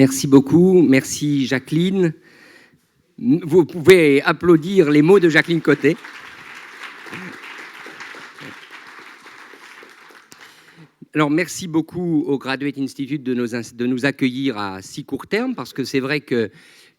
Merci beaucoup, merci Jacqueline. Vous pouvez applaudir les mots de Jacqueline Côté. Alors, merci beaucoup au Graduate Institute de nous accueillir à si court terme, parce que c'est vrai que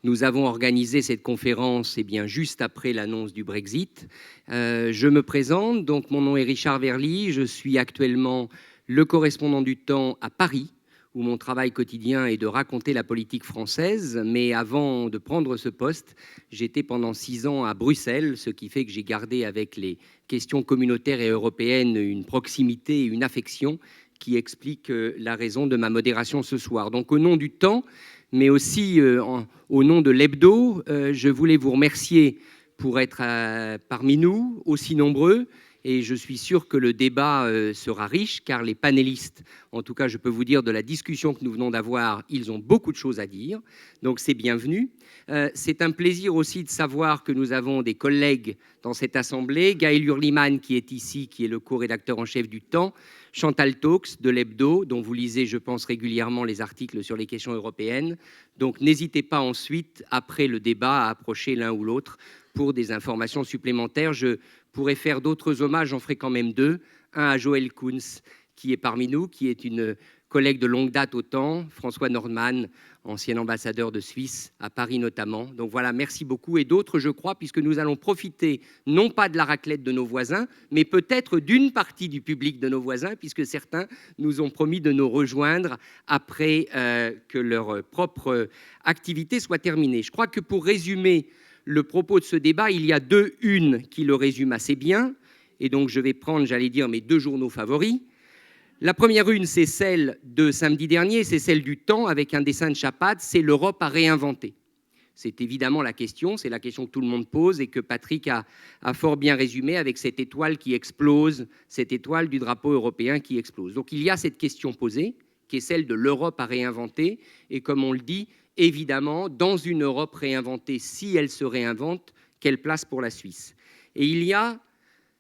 nous avons organisé cette conférence juste après l'annonce du Brexit. Je me présente, donc mon nom est Richard Verly, je suis actuellement le correspondant du Temps à Paris, où mon travail quotidien est de raconter la politique française. Mais avant de prendre ce poste, j'étais pendant 6 ans à Bruxelles, ce qui fait que j'ai gardé avec les questions communautaires et européennes une proximité et une affection qui explique la raison de ma modération ce soir. Donc au nom du Temps, mais aussi au nom de l'Hebdo, je voulais vous remercier pour être parmi nous, aussi nombreux. Et je suis sûr que le débat sera riche, car les panélistes, en tout cas je peux vous dire de la discussion que nous venons d'avoir, ils ont beaucoup de choses à dire, donc c'est bienvenu. C'est un plaisir aussi de savoir que nous avons des collègues dans cette assemblée, Gaël Hurlimann qui est ici, qui est le co-rédacteur en chef du Temps, Chantal Taux de l'Hebdo, dont vous lisez, je pense, régulièrement les articles sur les questions européennes. Donc n'hésitez pas ensuite, après le débat, à approcher l'un ou l'autre pour des informations supplémentaires. Je pourrais faire d'autres hommages, j'en ferai quand même 2. Un à Joël Kunz, qui est parmi nous, qui est une collègue de longue date au Temps, François Nordmann, ancien ambassadeur de Suisse, à Paris notamment. Donc voilà, merci beaucoup. Et d'autres, je crois, puisque nous allons profiter, non pas de la raclette de nos voisins, mais peut-être d'une partie du public de nos voisins, puisque certains nous ont promis de nous rejoindre après que leur propre activité soit terminée. Je crois que pour résumer le propos de ce débat, il y a 2 unes qui le résument assez bien, et donc je vais prendre, j'allais dire, mes 2 journaux favoris. La première une, c'est celle de samedi dernier, c'est celle du Temps, avec un dessin de Chapat, c'est l'Europe à réinventer. C'est évidemment la question, c'est la question que tout le monde pose et que Patrick a fort bien résumé avec cette étoile qui explose, cette étoile du drapeau européen qui explose. Donc il y a cette question posée, qui est celle de l'Europe à réinventer, et comme on le dit, évidemment, dans une Europe réinventée, si elle se réinvente, quelle place pour la Suisse? Et il y a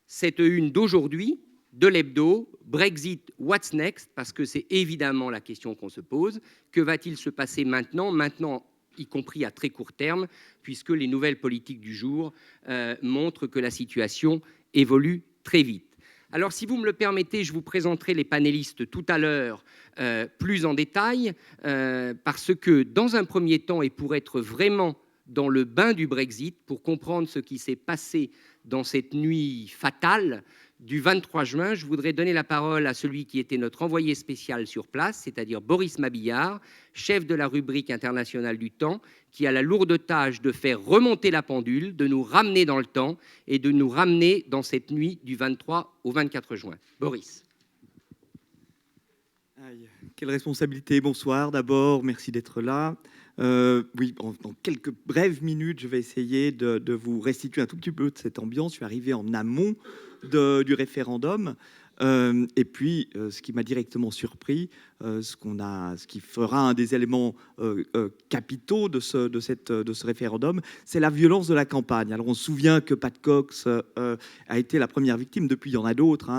cette une d'aujourd'hui, de l'Hebdo, Brexit, what's next? Parce que c'est évidemment la question qu'on se pose. Que va-t-il se passer maintenant, y compris à très court terme, puisque les nouvelles politiques du jour montrent que la situation évolue très vite. Alors, si vous me le permettez, je vous présenterai les panélistes tout à l'heure plus en détail, parce que dans un premier temps, et pour être vraiment dans le bain du Brexit, pour comprendre ce qui s'est passé dans cette nuit fatale du 23 juin, je voudrais donner la parole à celui qui était notre envoyé spécial sur place, c'est-à-dire Boris Mabillard, chef de la rubrique internationale du Temps, qui a la lourde tâche de faire remonter la pendule, de nous ramener dans le temps et de nous ramener dans cette nuit du 23 au 24 juin. Boris. Aïe, quelle responsabilité. Bonsoir d'abord, merci d'être là. Oui, dans quelques brèves minutes, je vais essayer de vous restituer un tout petit peu de cette ambiance. Je suis arrivé en amont du référendum. Et puis, ce qui m'a directement surpris, ce qui fera un des éléments capitaux de ce référendum, c'est la violence de la campagne. Alors, on se souvient que Pat Cox a été la première victime. Depuis, il y en a d'autres,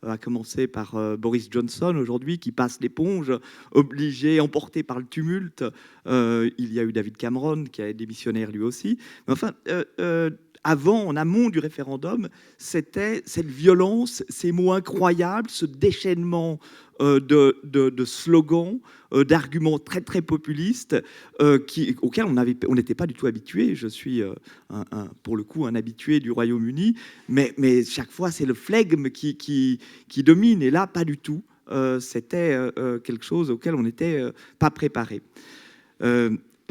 à commencer par Boris Johnson aujourd'hui, qui passe l'éponge, obligé, emporté par le tumulte. Il y a eu David Cameron, qui est démissionnaire lui aussi. Mais enfin, avant, en amont du référendum, c'était cette violence, ces mots incroyables, ce déchaînement de slogans, d'arguments très très populistes auxquels on n'était pas du tout habitué. Je suis pour le coup un habitué du Royaume-Uni, mais chaque fois c'est le flegme qui domine, et là pas du tout. C'était quelque chose auquel on n'était pas préparé.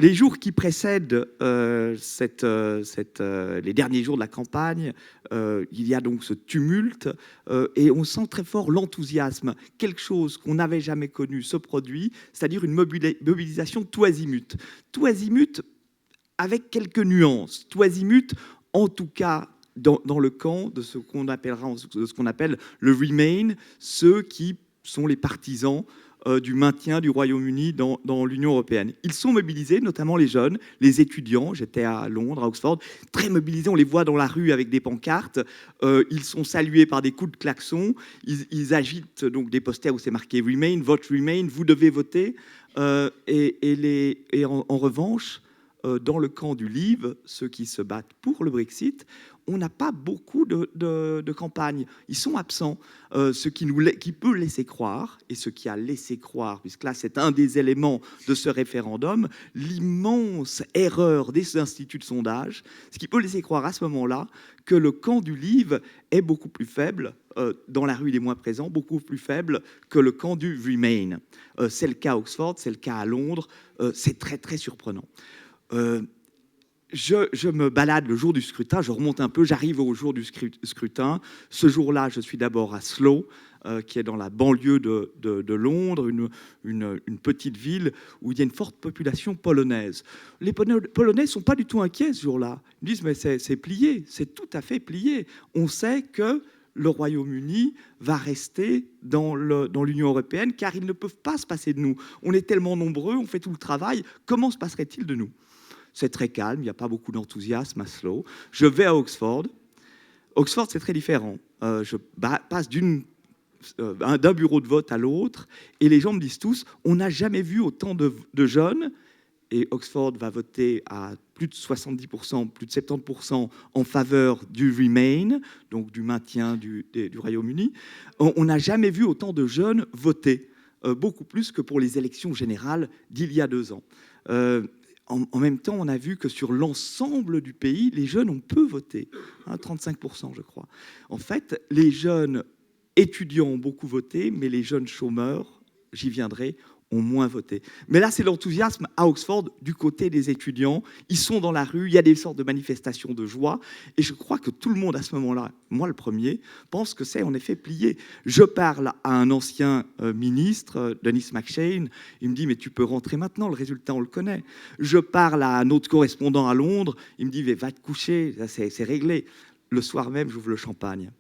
Les jours qui précèdent les derniers jours de la campagne, il y a donc ce tumulte et on sent très fort l'enthousiasme. Quelque chose qu'on n'avait jamais connu se produit, c'est-à-dire une mobilisation tout azimut. Tout azimut avec quelques nuances. Tout azimut, en tout cas, dans le camp de ce qu'on appelle le Remain, ceux qui sont les partisans du maintien du Royaume-Uni dans l'Union européenne. Ils sont mobilisés, notamment les jeunes, les étudiants. J'étais à Londres, à Oxford, très mobilisés. On les voit dans la rue avec des pancartes. Ils sont salués par des coups de klaxon. Ils agitent donc des posters où c'est marqué Remain, vote Remain, vous devez voter. En revanche, dans le camp du Leave, ceux qui se battent pour le Brexit, on n'a pas beaucoup de campagne. Ils sont absents. Ce qui peut laisser croire, et ce qui a laissé croire, puisque là c'est un des éléments de ce référendum, l'immense erreur des instituts de sondage, ce qui peut laisser croire à ce moment-là que le camp du Leave est beaucoup plus faible, dans la rue il est moins présent, beaucoup plus faible que le camp du Remain. C'est le cas à Oxford, c'est le cas à Londres, c'est très très surprenant. Je me balade le jour du scrutin, je remonte un peu, j'arrive au jour du scrutin. Ce jour-là, je suis d'abord à Slough, qui est dans la banlieue de Londres, une petite ville où il y a une forte population polonaise. Les Polonais ne sont pas du tout inquiets ce jour-là. Ils disent, mais c'est plié, c'est tout à fait plié. On sait que le Royaume-Uni va rester dans l'Union européenne, car ils ne peuvent pas se passer de nous. On est tellement nombreux, on fait tout le travail, comment se passerait-il de nous ? C'est très calme, il n'y a pas beaucoup d'enthousiasme à Slough. Je vais à Oxford. Oxford, c'est très différent. Je passe d'un bureau de vote à l'autre, et les gens me disent tous, on n'a jamais vu autant de jeunes, et Oxford va voter à plus de 70%, plus de 70% en faveur du Remain, donc du maintien du Royaume-Uni. On n'a jamais vu autant de jeunes voter, beaucoup plus que pour les élections générales d'il y a 2 ans. En même temps, on a vu que sur l'ensemble du pays, les jeunes ont peu voté, 35% je crois. En fait, les jeunes étudiants ont beaucoup voté, mais les jeunes chômeurs, j'y viendrai, ont moins voté. Mais là, c'est l'enthousiasme à Oxford du côté des étudiants. Ils sont dans la rue, il y a des sortes de manifestations de joie. Et je crois que tout le monde à ce moment-là, moi le premier, pense que c'est en effet plié. Je parle à un ancien ministre, Denis McShane. Il me dit, mais tu peux rentrer maintenant, le résultat, on le connaît. Je parle à un autre correspondant à Londres. Il me dit, mais va te coucher, c'est réglé. Le soir même, j'ouvre le champagne.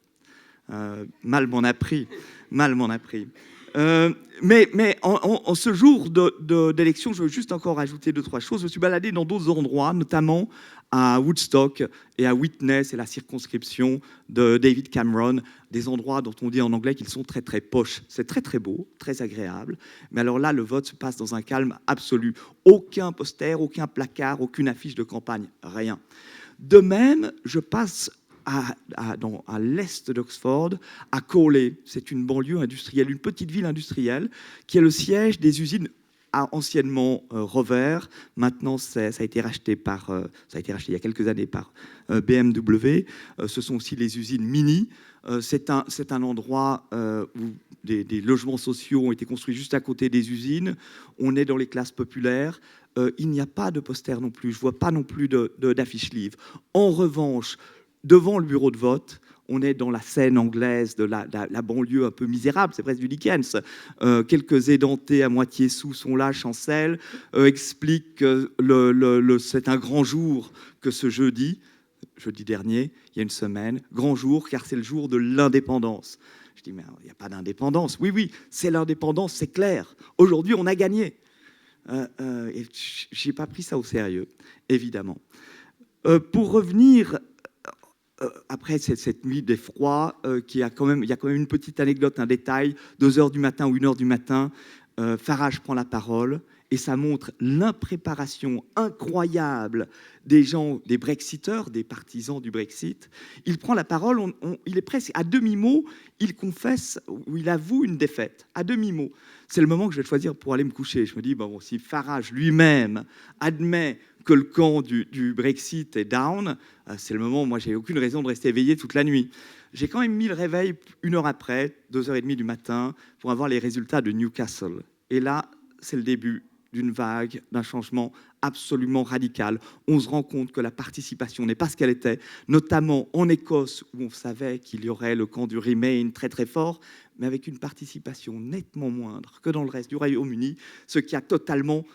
Mal m'en a pris. Mais en ce jour d'élection, je veux juste encore ajouter 2-3 choses. Je me suis baladé dans d'autres endroits, notamment à Woodstock et à Witness, c'est la circonscription de David Cameron, des endroits dont on dit en anglais qu'ils sont très très poches. C'est très très beau, très agréable. Mais alors là, le vote se passe dans un calme absolu. Aucun poster, aucun placard, aucune affiche de campagne, rien. De même, je passe à l'est d'Oxford, à Cawley. C'est une banlieue industrielle, une petite ville industrielle qui est le siège des usines anciennement Rover. Maintenant, ça a été racheté il y a quelques années par BMW. Ce sont aussi les usines Mini. C'est un endroit où des logements sociaux ont été construits juste à côté des usines. On est dans les classes populaires. Il n'y a pas de poster non plus. Je ne vois pas non plus d'affiches livres. En revanche, devant le bureau de vote, on est dans la scène anglaise de la banlieue un peu misérable, c'est presque du Dickens. Quelques édentés à moitié sous sont là, chancellent, expliquent que c'est un grand jour que ce jeudi dernier, il y a une semaine, grand jour car c'est le jour de l'indépendance. Je dis, mais il n'y a pas d'indépendance. Oui, c'est l'indépendance, c'est clair. Aujourd'hui, on a gagné. Et je n'ai pas pris ça au sérieux, évidemment. Pour revenir... après cette nuit d'effroi, il y a quand même une petite anecdote, un détail. 2h du matin ou 1h du matin, Farage prend la parole et ça montre l'impréparation incroyable des gens, des Brexiteurs, des partisans du Brexit. Il prend la parole, il est presque à demi-mot, il confesse ou il avoue une défaite, à demi-mot. C'est le moment que je vais choisir pour aller me coucher. Je me dis, bon, si Farage lui-même admet que le camp du Brexit est down, c'est le moment où moi, j'ai aucune raison de rester éveillé toute la nuit. J'ai quand même mis le réveil 1 heure après, 2h30 du matin, pour avoir les résultats de Newcastle. Et là, c'est le début d'une vague, d'un changement absolument radical. On se rend compte que la participation n'est pas ce qu'elle était, notamment en Écosse, où on savait qu'il y aurait le camp du Remain très très fort, mais avec une participation nettement moindre que dans le reste du Royaume-Uni, ce qui a totalement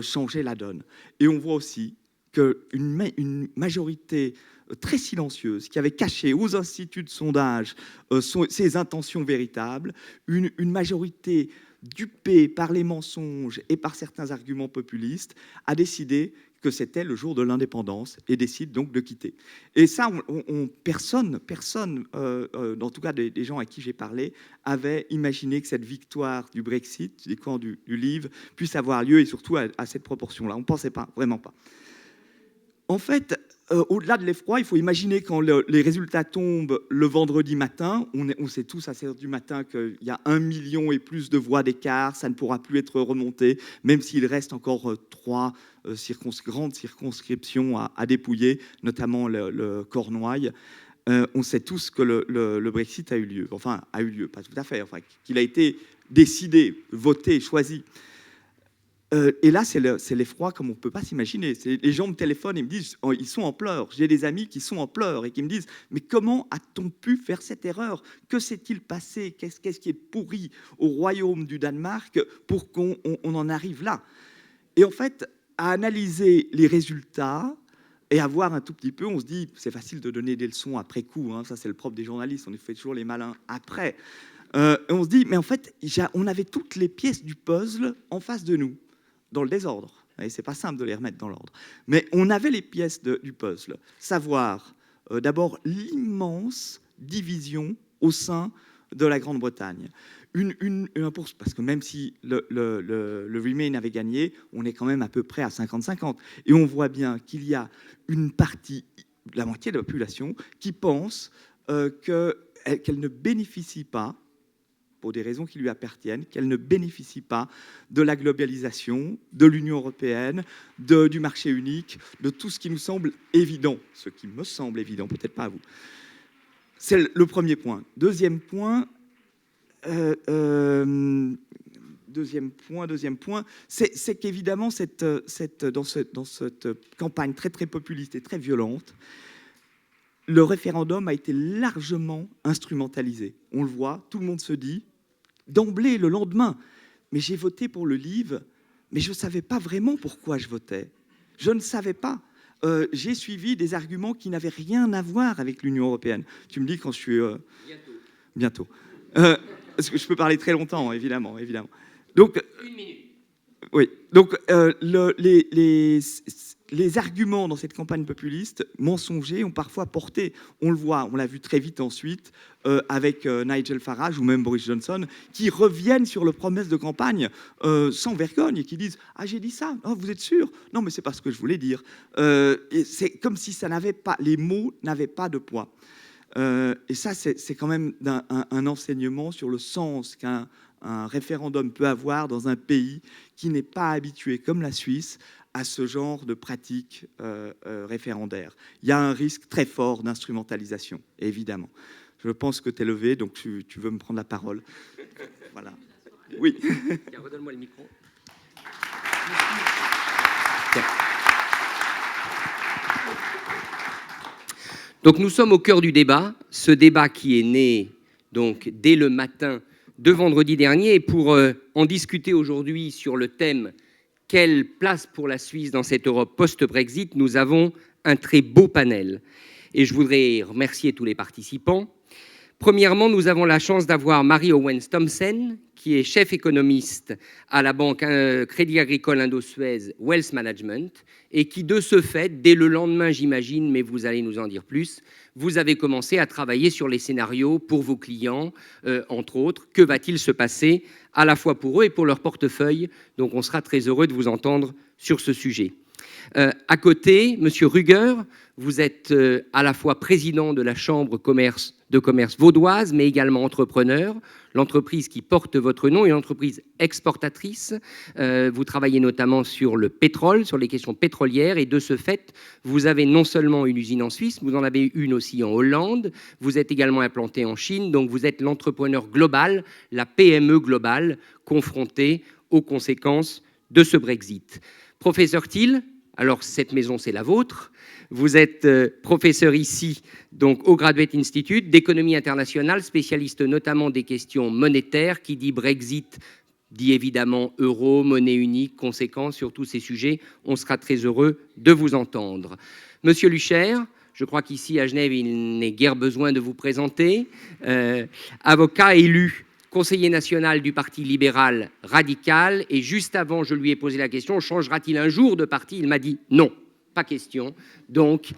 changé la donne. Et on voit aussi qu'une majorité très silencieuse, qui avait caché aux instituts de sondage ses intentions véritables, une majorité dupé par les mensonges et par certains arguments populistes, a décidé que c'était le jour de l'indépendance et décide donc de quitter. Et ça, personne, en tout cas des gens à qui j'ai parlé, avait imaginé que cette victoire du Brexit, du camp du Leave, puisse avoir lieu, et surtout à cette proportion-là. On ne pensait pas, vraiment pas. En fait, au-delà de l'effroi, il faut imaginer quand les résultats tombent le vendredi matin, on sait tous à 7 h du matin qu'il y a 1 million et plus de voix d'écart, ça ne pourra plus être remonté, même s'il reste encore 3 grandes circonscriptions à dépouiller, notamment le Cornouailles. On sait tous que le Brexit a eu lieu. Enfin, a eu lieu, pas tout à fait, enfin, qu'il a été décidé, voté, choisi. Et là, c'est l'effroi comme on ne peut pas s'imaginer. Les gens me téléphonent et me disent, ils sont en pleurs. J'ai des amis qui sont en pleurs et qui me disent, mais comment a-t-on pu faire cette erreur? Que s'est-il passé? Qu'est-ce qui est pourri au royaume du Danemark pour qu'on en arrive là? Et en fait, à analyser les résultats et à voir un tout petit peu, on se dit, c'est facile de donner des leçons après coup. Hein, ça, c'est le propre des journalistes. On fait toujours les malins après. On se dit, mais en fait, on avait toutes les pièces du puzzle en face de nous, dans le désordre. Et c'est pas simple de les remettre dans l'ordre. Mais on avait les pièces du puzzle. Savoir, d'abord, l'immense division au sein de la Grande-Bretagne. Parce que même si le Remain avait gagné, on est quand même à peu près à 50-50. Et on voit bien qu'il y a une partie, la moitié de la population, qui pense qu'elle ne bénéficie pas, pour des raisons qui lui appartiennent, qu'elle ne bénéficie pas de la globalisation, de l'Union européenne, du marché unique, de tout ce qui nous semble évident. Ce qui me semble évident, peut-être pas à vous. C'est le premier point. Deuxième point, c'est qu'évidemment, dans cette campagne très, très populiste et très violente, le référendum a été largement instrumentalisé. On le voit, tout le monde se dit, d'emblée, le lendemain, mais j'ai voté pour le Leave, mais je ne savais pas vraiment pourquoi je votais. Je ne savais pas. J'ai suivi des arguments qui n'avaient rien à voir avec l'Union européenne. Tu me dis quand je suis... Bientôt. Parce que je peux parler très longtemps, évidemment. Donc, 1 minute. Oui. Donc, les arguments dans cette campagne populiste mensongers ont parfois porté, on le voit, on l'a vu très vite ensuite, avec Nigel Farage ou même Boris Johnson, qui reviennent sur leurs promesses de campagne sans vergogne et qui disent « Ah, j'ai dit ça, oh, vous êtes sûr? Non, mais c'est pas ce que je voulais dire. » C'est comme si les mots n'avaient pas de poids. Et ça, c'est quand même un enseignement sur le sens qu'un référendum peut avoir dans un pays qui n'est pas habitué, comme la Suisse, à ce genre de pratiques référendaires. Il y a un risque très fort d'instrumentalisation, évidemment. Je pense que tu es levé, donc tu veux me prendre la parole. Voilà. Oui. Redonne-moi le micro. Donc nous sommes au cœur du débat, ce débat qui est né donc dès le matin de vendredi dernier. Et pour en discuter aujourd'hui sur le thème « Quelle place pour la Suisse dans cette Europe post-Brexit ?» nous avons un très beau panel. Et je voudrais remercier tous les participants. Premièrement, nous avons la chance d'avoir Mary Owens-Thomsen, qui est chef économiste à la banque Crédit Agricole Indo-Suez Wealth Management, et qui, de ce fait, dès le lendemain, j'imagine, mais vous allez nous en dire plus, vous avez commencé à travailler sur les scénarios pour vos clients, entre autres. Que va-t-il se passer à la fois pour eux et pour leur portefeuille? Donc, on sera très heureux de vous entendre sur ce sujet. À côté, Monsieur Ruger, vous êtes à la fois président de la Chambre de commerce vaudoise, mais également entrepreneur. L'entreprise qui porte votre nom est une entreprise exportatrice. Vous travaillez notamment sur le pétrole, sur les questions pétrolières, et de ce fait, vous avez non seulement une usine en Suisse, vous en avez une aussi en Hollande, vous êtes également implanté en Chine, donc vous êtes l'entrepreneur global, la PME globale, confrontée aux conséquences de ce Brexit. Professeur Thiel, alors cette maison c'est la vôtre, vous êtes professeur ici donc au Graduate Institute d'économie internationale, spécialiste notamment des questions monétaires. Qui dit Brexit dit évidemment euro, monnaie unique, conséquences sur tous ces sujets. On sera très heureux de vous entendre. Monsieur Lucher, je crois qu'ici à Genève il n'est guère besoin de vous présenter, avocat élu conseiller national du Parti libéral radical. Et juste avant, je lui ai posé la question, changera-t-il un jour de parti? Il m'a dit non, pas question. Donc,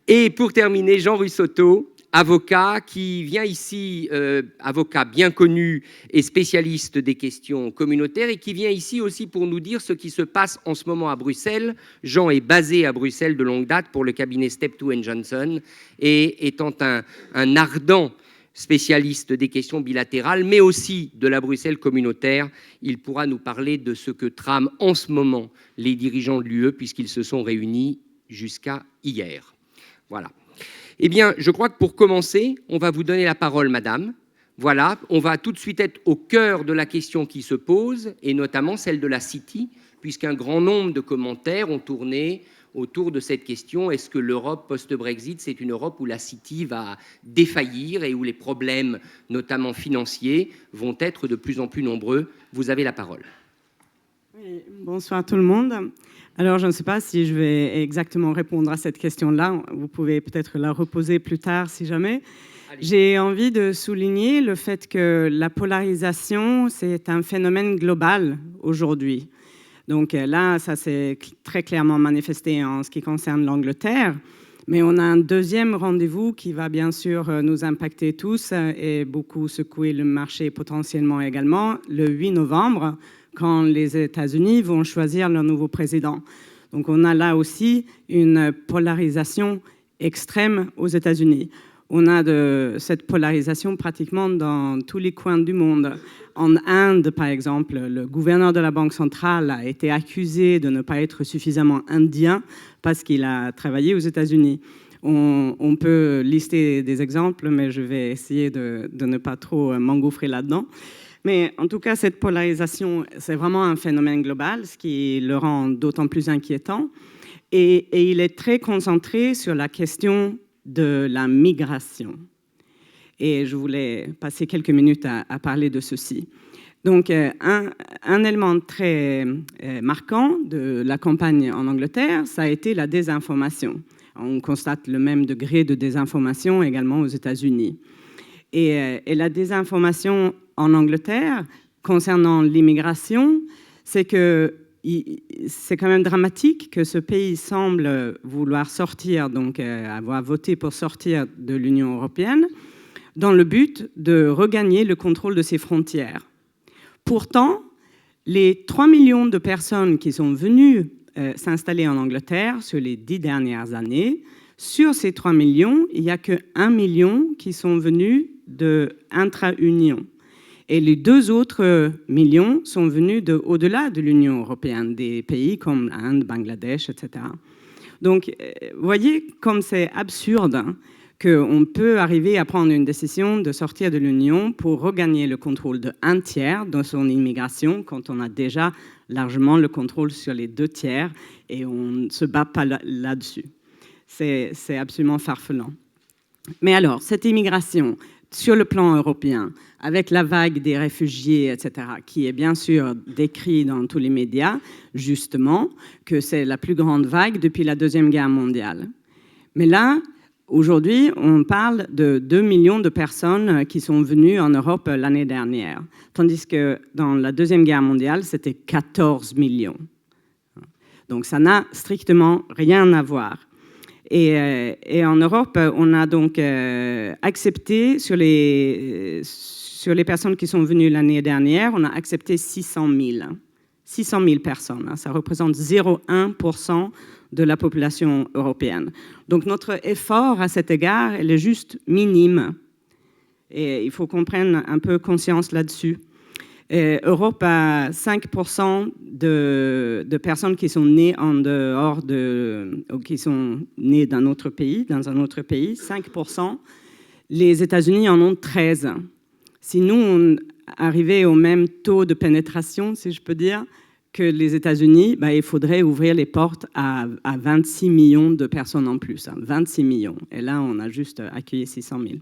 et pour terminer, Jean Russotto, avocat qui vient ici, avocat bien connu et spécialiste des questions communautaires, et qui vient ici aussi pour nous dire ce qui se passe en ce moment à Bruxelles. Jean est basé à Bruxelles de longue date pour le cabinet Step2 & Johnson, et étant un ardent spécialiste des questions bilatérales, mais aussi de la Bruxelles communautaire, il pourra nous parler de ce que trament en ce moment les dirigeants de l'UE, puisqu'ils se sont réunis jusqu'à hier. Voilà. Eh bien, je crois que pour commencer, on va vous donner la parole, madame. Voilà, on va tout de suite être au cœur de la question qui se pose, et notamment celle de la City, puisqu'un grand nombre de commentaires ont tourné autour de cette question. Est-ce que l'Europe post-Brexit, c'est une Europe où la City va défaillir et où les problèmes, notamment financiers, vont être de plus en plus nombreux? Vous avez la parole. Oui, bonsoir tout le monde. Alors, je ne sais pas si je vais exactement répondre à cette question-là. Vous pouvez peut-être la reposer plus tard si jamais. J'ai envie de souligner le fait que la polarisation, c'est un phénomène global aujourd'hui. Donc là, ça s'est très clairement manifesté en ce qui concerne l'Angleterre. Mais on a un deuxième rendez-vous qui va bien sûr nous impacter tous et beaucoup secouer le marché potentiellement également, le 8 novembre, quand les États-Unis vont choisir leur nouveau président. Donc on a là aussi une polarisation extrême aux États-Unis. On a de cette polarisation pratiquement dans tous les coins du monde. En Inde, par exemple, le gouverneur de la Banque centrale a été accusé de ne pas être suffisamment indien parce qu'il a travaillé aux États-Unis. On peut lister des exemples, mais je vais essayer de ne pas trop m'engouffrer là-dedans. Mais en tout cas, cette polarisation, c'est vraiment un phénomène global, ce qui le rend d'autant plus inquiétant. Et il est très concentré sur la question de la migration. Et je voulais passer quelques minutes à parler de ceci. Donc, un élément très marquant de la campagne en Angleterre, ça a été la désinformation. On constate le même degré de désinformation également aux États-Unis. Et la désinformation en Angleterre, concernant l'immigration, c'est que c'est quand même dramatique que ce pays semble vouloir sortir, donc avoir voté pour sortir de l'Union européenne, dans le but de regagner le contrôle de ses frontières. Pourtant, les 3 millions de personnes qui sont venues s'installer en Angleterre sur les 10 dernières années, sur ces 3 millions, il n'y a que 1 million qui sont venus de intra-Union. Et les 2 autres millions sont venus au-delà de l'Union européenne, des pays comme l'Inde, Bangladesh, etc. Donc, vous voyez comme c'est absurde hein, qu'on peut arriver à prendre une décision de sortir de l'Union pour regagner le contrôle de 1/3 de son immigration quand on a déjà largement le contrôle sur les 2/3 et on ne se bat pas là-dessus. C'est absolument farfelant. Mais alors, cette immigration, sur le plan européen, avec la vague des réfugiés, etc., qui est bien sûr décrit dans tous les médias, justement, que c'est la plus grande vague depuis la Deuxième Guerre mondiale. Mais là, aujourd'hui, on parle de 2 millions de personnes qui sont venues en Europe l'année dernière, tandis que dans la Deuxième Guerre mondiale, c'était 14 millions. Donc ça n'a strictement rien à voir. Et en Europe, on a donc accepté, sur les personnes qui sont venues l'année dernière, on a accepté 600 000. 600 000 personnes, hein, ça représente 0,1% de la population européenne. Donc notre effort à cet égard, il est juste minime. Et il faut qu'on prenne un peu conscience là-dessus. Europe a 5% de personnes qui sont nées en dehors ou qui sont nées dans un autre pays, 5%. Les États-Unis en ont 13. Si nous, on arrivait au même taux de pénétration, si je peux dire, que les États-Unis, il faudrait ouvrir les portes à 26 millions de personnes en plus. 26 millions. Et là, on a juste accueilli 600 000.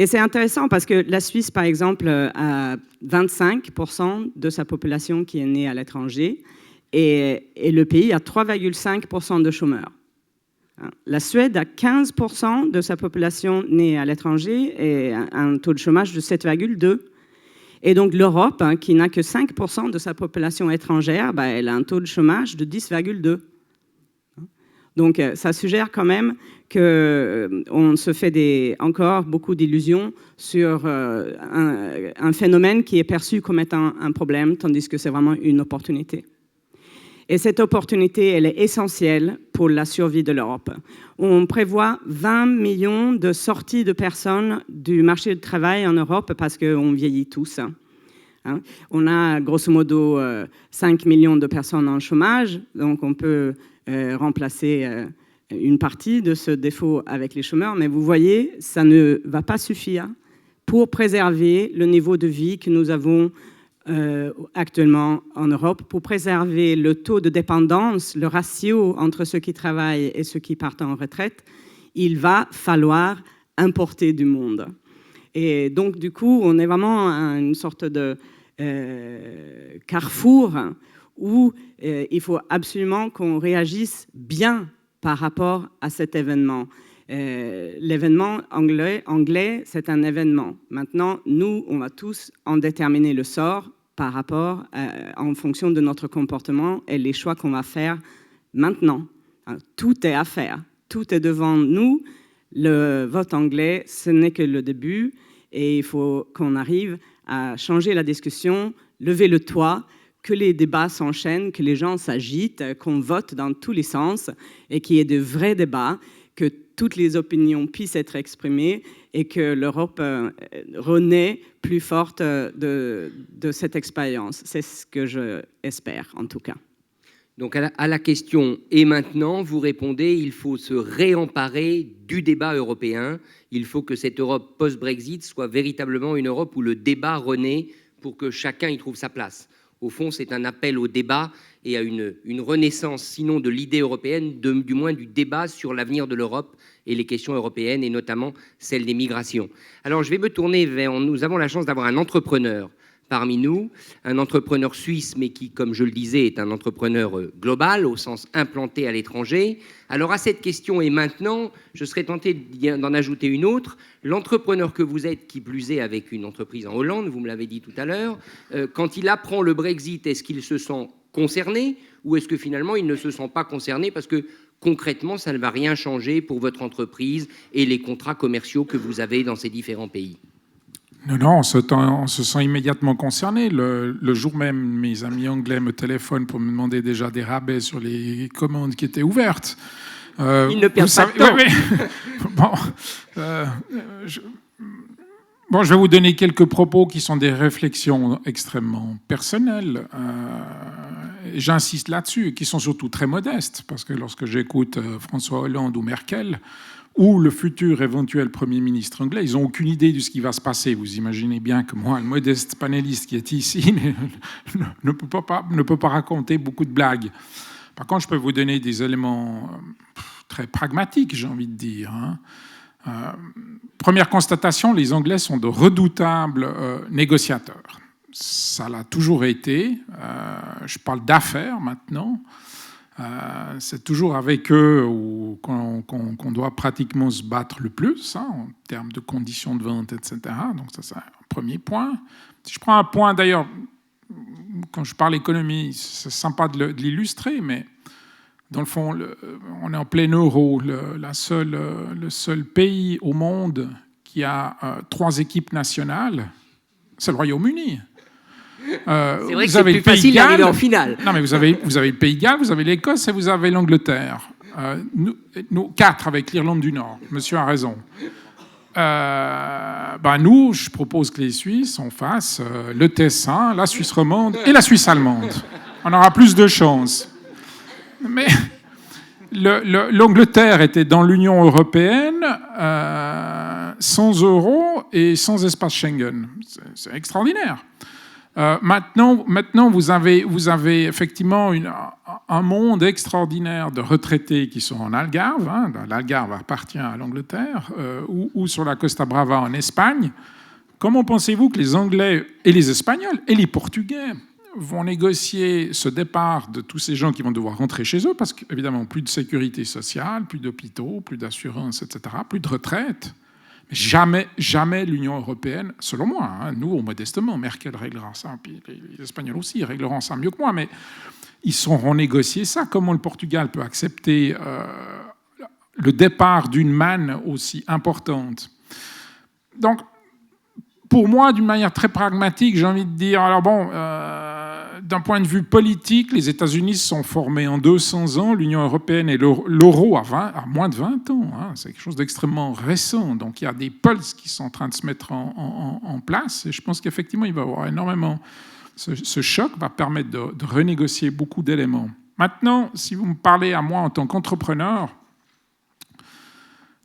Et c'est intéressant parce que la Suisse, par exemple, a 25% de sa population qui est née à l'étranger et le pays a 3,5% de chômeurs. La Suède a 15% de sa population née à l'étranger et un taux de chômage de 7,2%. Et donc l'Europe, qui n'a que 5% de sa population étrangère, elle a un taux de chômage de 10,2%. Donc ça suggère quand même qu'on se fait encore beaucoup d'illusions sur un phénomène qui est perçu comme étant un problème, tandis que c'est vraiment une opportunité. Et cette opportunité, elle est essentielle pour la survie de l'Europe. On prévoit 20 millions de sorties de personnes du marché du travail en Europe parce qu'on vieillit tous. On a grosso modo 5 millions de personnes en chômage, donc on peut remplacer une partie de ce défaut avec les chômeurs, mais vous voyez, ça ne va pas suffire pour préserver le niveau de vie que nous avons actuellement en Europe, pour préserver le taux de dépendance, le ratio entre ceux qui travaillent et ceux qui partent en retraite. Il va falloir importer du monde. Et donc, du coup, on est vraiment à une sorte de carrefour où il faut absolument qu'on réagisse bien par rapport à cet événement. L'événement anglais, c'est un événement. Maintenant, nous, on va tous en déterminer le sort par rapport, en fonction de notre comportement et les choix qu'on va faire maintenant. Tout est à faire, tout est devant nous. Le vote anglais, ce n'est que le début et il faut qu'on arrive à changer la discussion, lever le toit, que les débats s'enchaînent, que les gens s'agitent, qu'on vote dans tous les sens et qu'il y ait de vrais débats, que toutes les opinions puissent être exprimées et que l'Europe renaît plus forte de cette expérience. C'est ce que j'espère, en tout cas. Donc à la question « Et maintenant ?» vous répondez « Il faut se réemparer du débat européen. Il faut que cette Europe post-Brexit soit véritablement une Europe où le débat renaît pour que chacun y trouve sa place. » Au fond, c'est un appel au débat et à une renaissance, sinon de l'idée européenne, du moins du débat sur l'avenir de l'Europe et les questions européennes, et notamment celles des migrations. Alors, je vais me tourner vers... Nous avons la chance d'avoir un entrepreneur parmi nous, un entrepreneur suisse, mais qui, comme je le disais, est un entrepreneur global, au sens implanté à l'étranger. Alors, à cette question, et maintenant, je serais tenté d'en ajouter une autre. L'entrepreneur que vous êtes, qui plus est avec une entreprise en Hollande, vous me l'avez dit tout à l'heure, quand il apprend le Brexit, est-ce qu'il se sent concerné ou est-ce que finalement, il ne se sent pas concerné parce que concrètement, ça ne va rien changer pour votre entreprise et les contrats commerciaux que vous avez dans ces différents pays ? Non, on se sent immédiatement concerné. Le jour même, mes amis anglais me téléphonent pour me demander déjà des rabais sur les commandes qui étaient ouvertes. Ils ne perdent pas de temps. Bon, je vais vous donner quelques propos qui sont des réflexions extrêmement personnelles. J'insiste là-dessus, qui sont surtout très modestes, parce que lorsque j'écoute François Hollande ou Merkel, ou le futur éventuel Premier ministre anglais, ils n'ont aucune idée de ce qui va se passer. Vous imaginez bien que moi, le modeste panéliste qui est ici, ne peut pas raconter beaucoup de blagues. Par contre, je peux vous donner des éléments très pragmatiques, j'ai envie de dire. Première constatation, les Anglais sont de redoutables négociateurs. Ça l'a toujours été. Je parle d'affaires maintenant. C'est toujours avec eux qu'on doit pratiquement se battre le plus, en termes de conditions de vente, etc. Donc ça, c'est un premier point. Si je prends un point, d'ailleurs, quand je parle économie, c'est sympa de l'illustrer, mais dans le fond, on est en plein euro. Le seul pays au monde qui a 3 équipes nationales, c'est le Royaume-Uni. C'est vrai que c'est plus facile d'arriver en finale. Non, mais vous avez le Pays de Galles, vous avez l'Écosse et vous avez l'Angleterre. Nous 4 avec l'Irlande du Nord. Monsieur a raison. Nous, je propose que les Suisses, on fasse le Tessin, la Suisse romande et la Suisse allemande. On aura plus de chance. Mais l'Angleterre était dans l'Union européenne sans euro et sans espace Schengen. C'est extraordinaire. Maintenant, vous avez effectivement un monde extraordinaire de retraités qui sont en Algarve. L'Algarve appartient à l'Angleterre, ou sur la Costa Brava en Espagne. Comment pensez-vous que les Anglais et les Espagnols et les Portugais vont négocier ce départ de tous ces gens qui vont devoir rentrer chez eux, parce qu'évidemment, plus de sécurité sociale, plus d'hôpitaux, plus d'assurance, etc., plus de retraite. Mais jamais l'Union européenne, selon moi, hein, nous, modestement, Merkel réglera ça, puis les Espagnols aussi régleront ça mieux que moi, mais ils sauront négocier ça. Comment le Portugal peut accepter le départ d'une manne aussi importante? Donc, pour moi, d'une manière très pragmatique, j'ai envie de dire, alors bon, d'un point de vue politique, les États-Unis se sont formés en 200 ans, l'Union européenne et l'euro à moins de 20 ans. Hein, c'est quelque chose d'extrêmement récent. Donc il y a des pulses qui sont en train de se mettre en place. Et je pense qu'effectivement, il va y avoir énormément... Ce choc va permettre de renégocier beaucoup d'éléments. Maintenant, si vous me parlez à moi en tant qu'entrepreneur,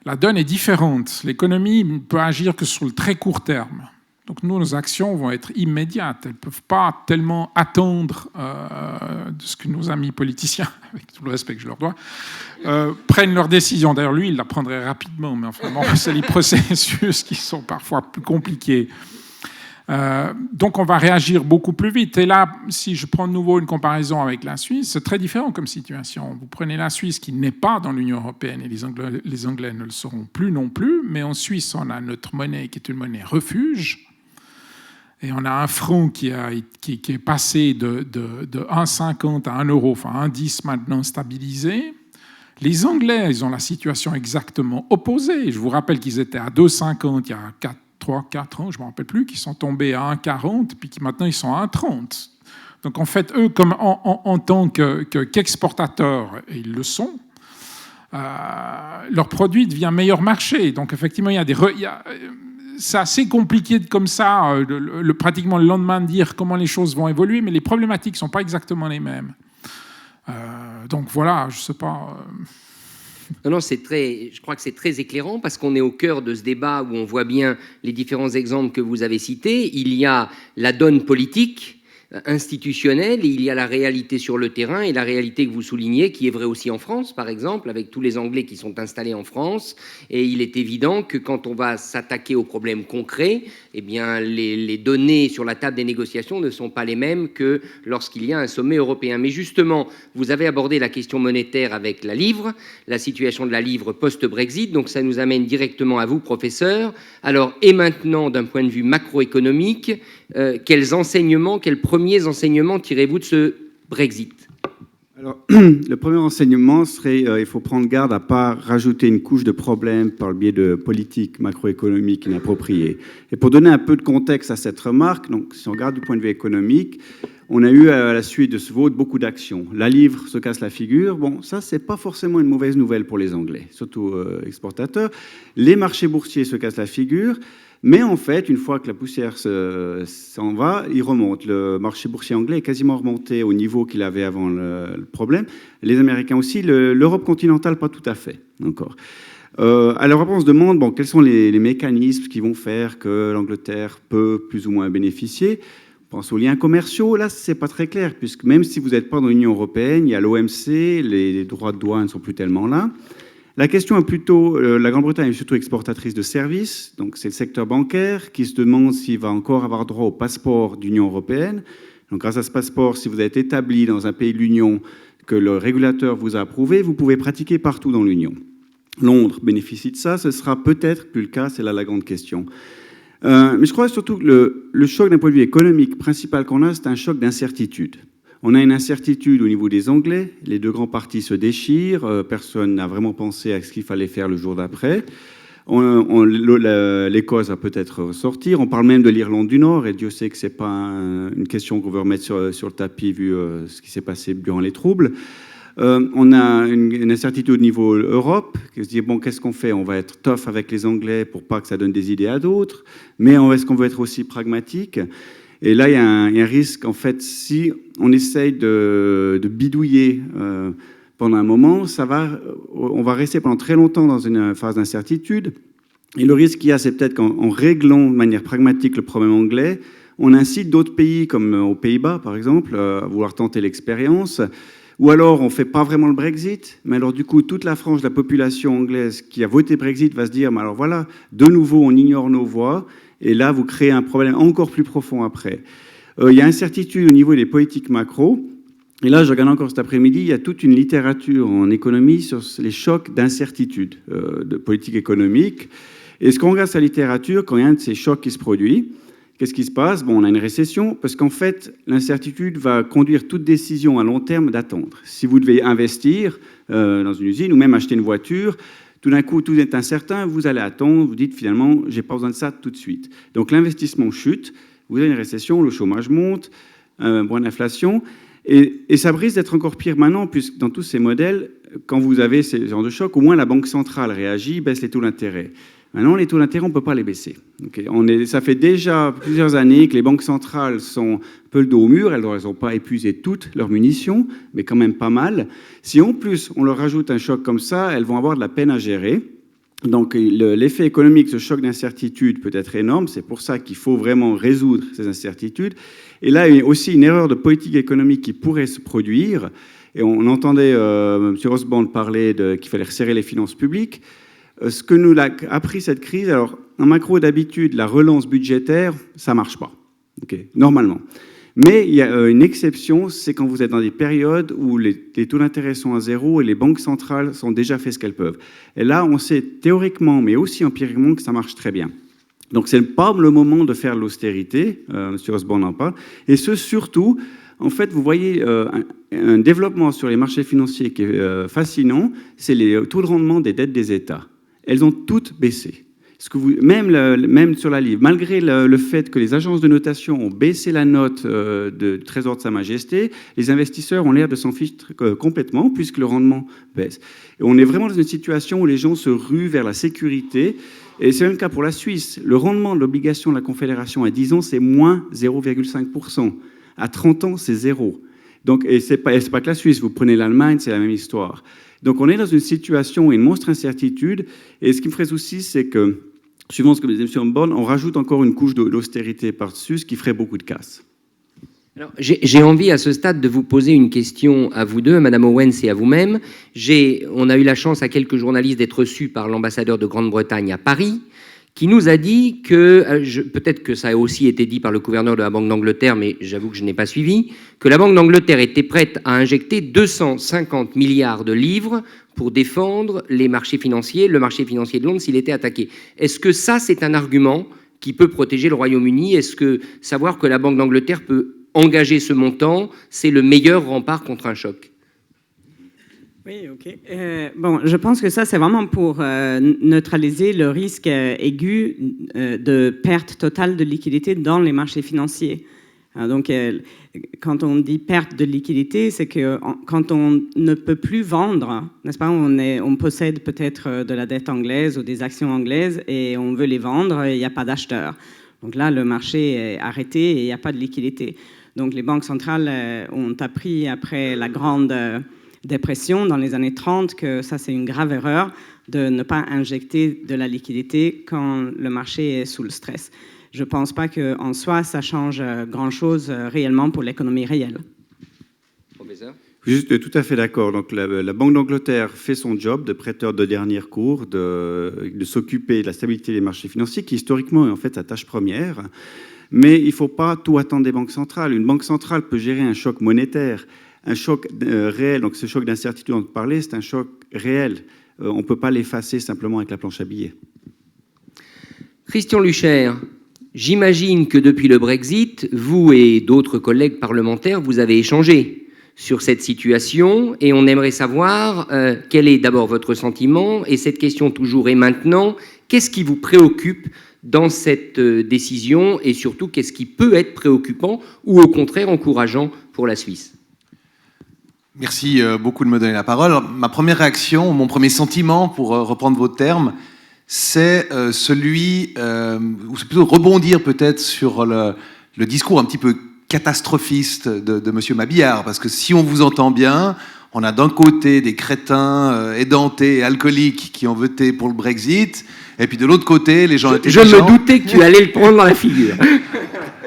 la donne est différente. L'économie ne peut agir que sur le très court terme. Donc nous, nos actions vont être immédiates. Elles ne peuvent pas tellement attendre de ce que nos amis politiciens, avec tout le respect que je leur dois, prennent leurs décisions. D'ailleurs, lui, il la prendrait rapidement, mais enfin, bon, c'est les processus qui sont parfois plus compliqués. Donc on va réagir beaucoup plus vite. Et là, si je prends de nouveau une comparaison avec la Suisse, c'est très différent comme situation. Vous prenez la Suisse qui n'est pas dans l'Union européenne, et les Anglais ne le seront plus non plus, mais en Suisse, on a notre monnaie qui est une monnaie refuge. Et on a un franc qui est passé de 1,50 à 1 euro, enfin 1,10 maintenant stabilisé. Les Anglais, ils ont la situation exactement opposée. Je vous rappelle qu'ils étaient à 2,50 il y a 3-4 ans, je ne me rappelle plus, qui sont tombés à 1,40, puis qui maintenant ils sont à 1,30. Donc en fait, eux, comme en tant qu'exportateurs, et ils le sont, leur produit devient meilleur marché. Donc effectivement, c'est assez compliqué comme ça, pratiquement le lendemain, de dire comment les choses vont évoluer, mais les problématiques ne sont pas exactement les mêmes. Donc voilà, je ne sais pas... Non, je crois que c'est très éclairant parce qu'on est au cœur de ce débat où on voit bien les différents exemples que vous avez cités. Il y a la donne politique, institutionnelle, et il y a la réalité sur le terrain et la réalité que vous soulignez, qui est vraie aussi en France, par exemple, avec tous les Anglais qui sont installés en France. Et il est évident que quand on va s'attaquer aux problèmes concrets, eh bien, les données sur la table des négociations ne sont pas les mêmes que lorsqu'il y a un sommet européen. Mais justement, vous avez abordé la question monétaire avec la livre, la situation de la livre post-Brexit, donc ça nous amène directement à vous, professeur. Alors, et maintenant, d'un point de vue macroéconomique, quels premiers enseignements tirez-vous de ce Brexit ? Alors, le premier enseignement serait il faut prendre garde à ne pas rajouter une couche de problèmes par le biais de politiques macroéconomiques inappropriées. Et pour donner un peu de contexte à cette remarque, donc, si on regarde du point de vue économique, on a eu à la suite de ce vote beaucoup d'actions. La livre se casse la figure. Bon, ça, c'est pas forcément une mauvaise nouvelle pour les Anglais, surtout exportateurs. Les marchés boursiers se cassent la figure. Mais en fait, une fois que la poussière s'en va, il remonte. Le marché boursier anglais est quasiment remonté au niveau qu'il avait avant le problème. Les Américains aussi. L'Europe continentale, pas tout à fait encore. Alors après, on se demande quels sont les mécanismes qui vont faire que l'Angleterre peut plus ou moins bénéficier. On pense aux liens commerciaux. Là, c'est pas très clair, puisque même si vous n'êtes pas dans l'Union européenne, il y a l'OMC, les droits de douane ne sont plus tellement là. La question est plutôt, la Grande-Bretagne est surtout exportatrice de services, donc c'est le secteur bancaire qui se demande s'il va encore avoir droit au passeport d'Union européenne. Donc grâce à ce passeport, si vous êtes établi dans un pays de l'Union que le régulateur vous a approuvé, vous pouvez pratiquer partout dans l'Union. Londres bénéficie de ça, ce sera peut-être plus le cas, c'est là la grande question. Mais je crois surtout que le choc d'un point de vue économique principal qu'on a, c'est un choc d'incertitude. On a une incertitude au niveau des Anglais. Les deux grands partis se déchirent. Personne n'a vraiment pensé à ce qu'il fallait faire le jour d'après. L'Écosse va peut-être ressortir. On parle même de l'Irlande du Nord. Et Dieu sait que ce n'est pas une question qu'on veut remettre sur le tapis vu ce qui s'est passé durant les troubles. On a une incertitude au niveau Europe. Qui se dit, qu'est-ce qu'on fait ? On va être tough avec les Anglais pour pas que ça donne des idées à d'autres. Mais est-ce qu'on veut être aussi pragmatique ? Et là, il y a un risque, en fait, si on essaye de bidouiller pendant un moment, on va rester pendant très longtemps dans une phase d'incertitude. Et le risque qu'il y a, c'est peut-être qu'en réglant de manière pragmatique le problème anglais, on incite d'autres pays, comme aux Pays-Bas, par exemple, à vouloir tenter l'expérience. Ou alors, on ne fait pas vraiment le Brexit, mais alors du coup, toute la frange de la population anglaise qui a voté Brexit va se dire, mais alors voilà, de nouveau, on ignore nos voix. Et là, vous créez un problème encore plus profond après. Il y a incertitude au niveau des politiques macro. Et là, je regarde encore cet après-midi, il y a toute une littérature en économie sur les chocs d'incertitude de politique économique. Et ce qu'on regarde sur la littérature, quand il y a un de ces chocs qui se produit, qu'est-ce qui se passe? On a une récession, parce qu'en fait, l'incertitude va conduire toute décision à long terme d'attendre. Si vous devez investir dans une usine ou même acheter une voiture, tout d'un coup, tout est incertain, vous allez attendre, vous dites finalement, j'ai pas besoin de ça tout de suite. Donc l'investissement chute, vous avez une récession, le chômage monte, un point d'inflation, et ça risque d'être encore pire maintenant, puisque dans tous ces modèles, quand vous avez ces genres de chocs, au moins la Banque centrale réagit, baisse les taux d'intérêt. Maintenant, les taux d'intérêt, on ne peut pas les baisser. Okay, ça fait déjà plusieurs années que les banques centrales sont un peu le dos au mur. Elles n'ont pas épuisé toutes leurs munitions, mais quand même pas mal. Si en plus on leur rajoute un choc comme ça, elles vont avoir de la peine à gérer. Donc l'effet économique, ce choc d'incertitude peut être énorme. C'est pour ça qu'il faut vraiment résoudre ces incertitudes. Et là, il y a aussi une erreur de politique économique qui pourrait se produire. Et on entendait M. Osborne parler qu'il fallait resserrer les finances publiques. Ce que nous a appris cette crise, alors en macro d'habitude, la relance budgétaire, ça ne marche pas, okay, normalement. Mais il y a une exception, c'est quand vous êtes dans des périodes où les taux d'intérêt sont à zéro et les banques centrales ont déjà fait ce qu'elles peuvent. Et là, on sait théoriquement, mais aussi empiriquement, que ça marche très bien. Donc ce n'est pas le moment de faire l'austérité, M. Osborne en parle, et ce surtout, en fait, vous voyez un développement sur les marchés financiers qui est fascinant, c'est les taux de rendement des dettes des États. Elles ont toutes baissé. Même sur la livre, malgré le fait que les agences de notation ont baissé la note de Trésor de Sa Majesté, les investisseurs ont l'air de s'en ficher complètement puisque le rendement baisse. Et on est vraiment dans une situation où les gens se ruent vers la sécurité. Et c'est même le cas pour la Suisse. Le rendement de l'obligation de la Confédération à 10 ans, c'est moins 0,5%. À 30 ans, c'est zéro. Donc, et c'est pas que la Suisse. Vous prenez l'Allemagne, c'est la même histoire. Donc on est dans une situation, une monstre incertitude, et ce qui me ferait souci, c'est que, suivant ce que disait M. Osborne, on rajoute encore une couche d'austérité par-dessus, ce qui ferait beaucoup de casse. Alors, j'ai envie à ce stade de vous poser une question à vous deux, Madame Owens et à vous-même. On a eu la chance à quelques journalistes d'être reçus par l'ambassadeur de Grande-Bretagne à Paris, qui nous a dit que, peut-être que ça a aussi été dit par le gouverneur de la Banque d'Angleterre, mais j'avoue que je n'ai pas suivi, que la Banque d'Angleterre était prête à injecter 250 milliards de livres pour défendre les marchés financiers, le marché financier de Londres s'il était attaqué. Est-ce que ça, c'est un argument qui peut protéger le Royaume-Uni? Est-ce que savoir que la Banque d'Angleterre peut engager ce montant, c'est le meilleur rempart contre un choc? Oui, ok. Bon, je pense que ça, c'est vraiment pour neutraliser le risque aigu de perte totale de liquidité dans les marchés financiers. Donc, quand on dit perte de liquidité, c'est que quand on ne peut plus vendre, n'est-ce pas, on possède peut-être de la dette anglaise ou des actions anglaises et on veut les vendre et il n'y a pas d'acheteur. Donc là, le marché est arrêté et il n'y a pas de liquidité. Donc, les banques centrales ont appris après la grande dépression dans les années 30 que ça, c'est une grave erreur de ne pas injecter de la liquidité quand le marché est sous le stress. Je ne pense pas qu'en soi, ça change grand-chose réellement pour l'économie réelle. Professeur ? Juste tout à fait d'accord. Donc la Banque d'Angleterre fait son job de prêteur de dernier recours, de s'occuper de la stabilité des marchés financiers, qui historiquement est en fait sa tâche première. Mais il ne faut pas tout attendre des banques centrales. Une banque centrale peut gérer un choc monétaire, un choc réel. Donc ce choc d'incertitude dont on parlait, c'est un choc réel. On ne peut pas l'effacer simplement avec la planche à billets. Christian Lucher, j'imagine que depuis le Brexit, vous et d'autres collègues parlementaires, vous avez échangé sur cette situation et on aimerait savoir quel est d'abord votre sentiment et cette question toujours et maintenant, qu'est-ce qui vous préoccupe dans cette décision et surtout qu'est-ce qui peut être préoccupant ou au contraire encourageant pour la Suisse ? Merci beaucoup de me donner la parole. Alors, ma première réaction, mon premier sentiment, pour reprendre vos termes, c'est celui, ou c'est plutôt rebondir peut-être sur le discours un petit peu catastrophiste de M. Mabillard, parce que si on vous entend bien, on a d'un côté des crétins édentés et alcooliques qui ont voté pour le Brexit, et puis de l'autre côté, les gens intelligents... Je me doutais que tu allais le prendre dans la figure.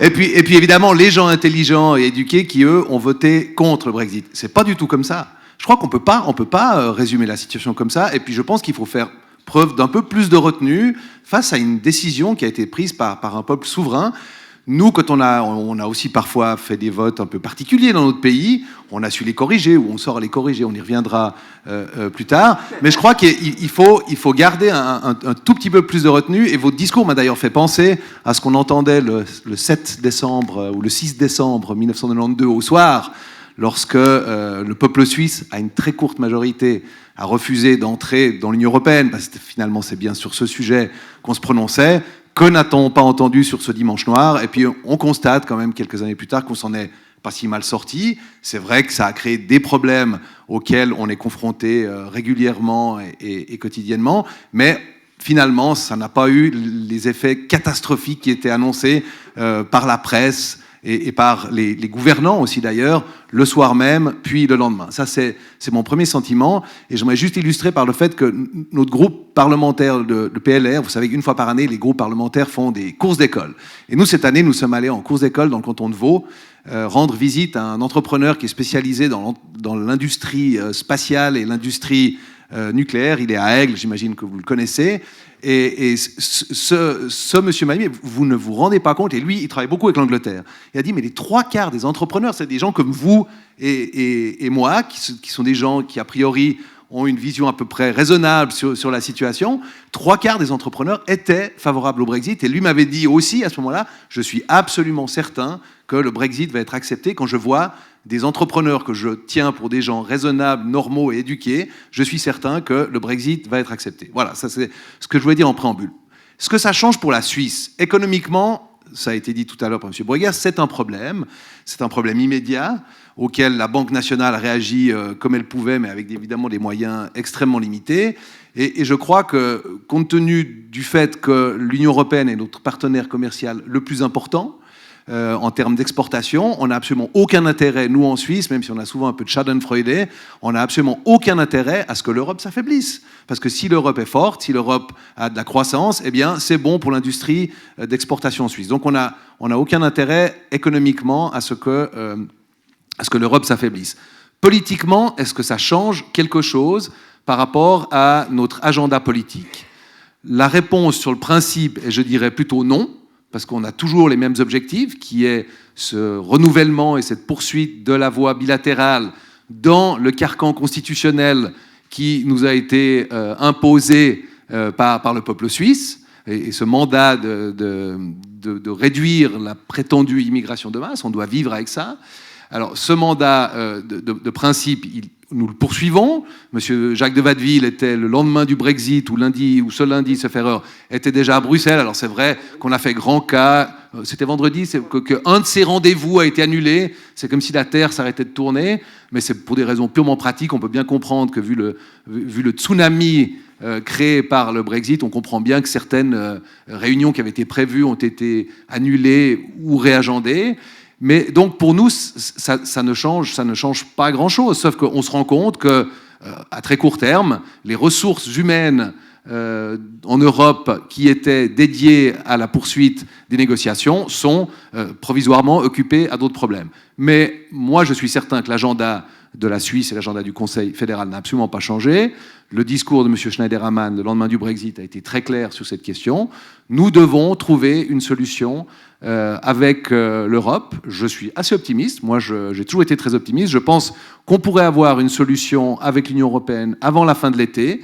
Et puis évidemment, les gens intelligents et éduqués qui, eux, ont voté contre le Brexit. C'est pas du tout comme ça. Je crois qu'on peut pas résumer la situation comme ça, et puis je pense qu'il faut faire preuve d'un peu plus de retenue face à une décision qui a été prise par un peuple souverain Nous, quand on a aussi parfois fait des votes un peu particuliers dans notre pays, on a su les corriger, ou on sort à les corriger, on y reviendra plus tard. Mais je crois qu'il faut garder un tout petit peu plus de retenue, et votre discours m'a d'ailleurs fait penser à ce qu'on entendait le 7 décembre ou le 6 décembre 1992 au soir, lorsque le peuple suisse, à une très courte majorité, a refusé d'entrer dans l'Union européenne, parce que finalement c'est bien sur ce sujet qu'on se prononçait. Que n'a-t-on pas entendu sur ce dimanche noir? Et puis on constate quand même quelques années plus tard qu'on s'en est pas si mal sorti. C'est vrai que ça a créé des problèmes auxquels on est confronté régulièrement et quotidiennement, mais finalement ça n'a pas eu les effets catastrophiques qui étaient annoncés par la presse et par les gouvernants aussi d'ailleurs, le soir même, puis le lendemain. Ça, c'est mon premier sentiment. Et j'aimerais juste illustrer par le fait que notre groupe parlementaire de PLR, vous savez qu'une fois par année, les groupes parlementaires font des courses d'école. Et nous, cette année, nous sommes allés en course d'école dans le canton de Vaud, rendre visite à un entrepreneur qui est spécialisé dans l'industrie spatiale et l'industrie nucléaire. Il est à Aigle, j'imagine que vous le connaissez. Et ce monsieur m'a dit, mais vous ne vous rendez pas compte, et lui, il travaille beaucoup avec l'Angleterre. Il a dit, mais les 3/4 des entrepreneurs, c'est des gens comme vous et moi, qui sont des gens qui, a priori, ont une vision à peu près raisonnable sur la situation. 3/4 des entrepreneurs étaient favorables au Brexit. Et lui m'avait dit aussi, à ce moment-là, je suis absolument certain que le Brexit va être accepté. Quand je vois des entrepreneurs que je tiens pour des gens raisonnables, normaux et éduqués, je suis certain que le Brexit va être accepté. Voilà, ça c'est ce que je voulais dire en préambule. Ce que ça change pour la Suisse, économiquement, ça a été dit tout à l'heure par M. Bruegger, c'est un problème immédiat auquel la Banque nationale a réagi comme elle pouvait, mais avec évidemment des moyens extrêmement limités. Et je crois que, compte tenu du fait que l'Union européenne est notre partenaire commercial le plus important, en termes d'exportation, on n'a absolument aucun intérêt, nous en Suisse, même si on a souvent un peu de schadenfreude, on n'a absolument aucun intérêt à ce que l'Europe s'affaiblisse. Parce que si l'Europe est forte, si l'Europe a de la croissance, eh bien c'est bon pour l'industrie d'exportation suisse. Donc on n'a aucun intérêt économiquement à ce que l'Europe s'affaiblisse. Politiquement, est-ce que ça change quelque chose par rapport à notre agenda politique? La réponse sur le principe est, je dirais, plutôt non, parce qu'on a toujours les mêmes objectifs, qui est ce renouvellement et cette poursuite de la voie bilatérale dans le carcan constitutionnel qui nous a été imposé par le peuple suisse, et ce mandat de réduire la prétendue immigration de masse, on doit vivre avec ça. Alors, ce mandat de principe, nous le poursuivons. Monsieur Jacques de Watteville était le lendemain du Brexit, ou ce lundi, sauf erreur, était déjà à Bruxelles. Alors, c'est vrai qu'on a fait grand cas. C'était vendredi, qu'un de ces rendez-vous a été annulé. C'est comme si la Terre s'arrêtait de tourner. Mais c'est pour des raisons purement pratiques. On peut bien comprendre que, vu le tsunami créé par le Brexit, on comprend bien que certaines réunions qui avaient été prévues ont été annulées ou réagendées. Mais donc pour nous, ça ne change pas grand-chose, sauf qu'on se rend compte que, à très court terme, les ressources humaines en Europe qui étaient dédiées à la poursuite des négociations sont provisoirement occupées à d'autres problèmes. Mais moi, je suis certain que l'agenda de la Suisse et l'agenda du Conseil fédéral n'a absolument pas changé. Le discours de M. Schneiderman le lendemain du Brexit a été très clair sur cette question. Nous devons trouver une solution avec l'Europe. Je suis assez optimiste. Moi, j'ai toujours été très optimiste. Je pense qu'on pourrait avoir une solution avec l'Union européenne avant la fin de l'été.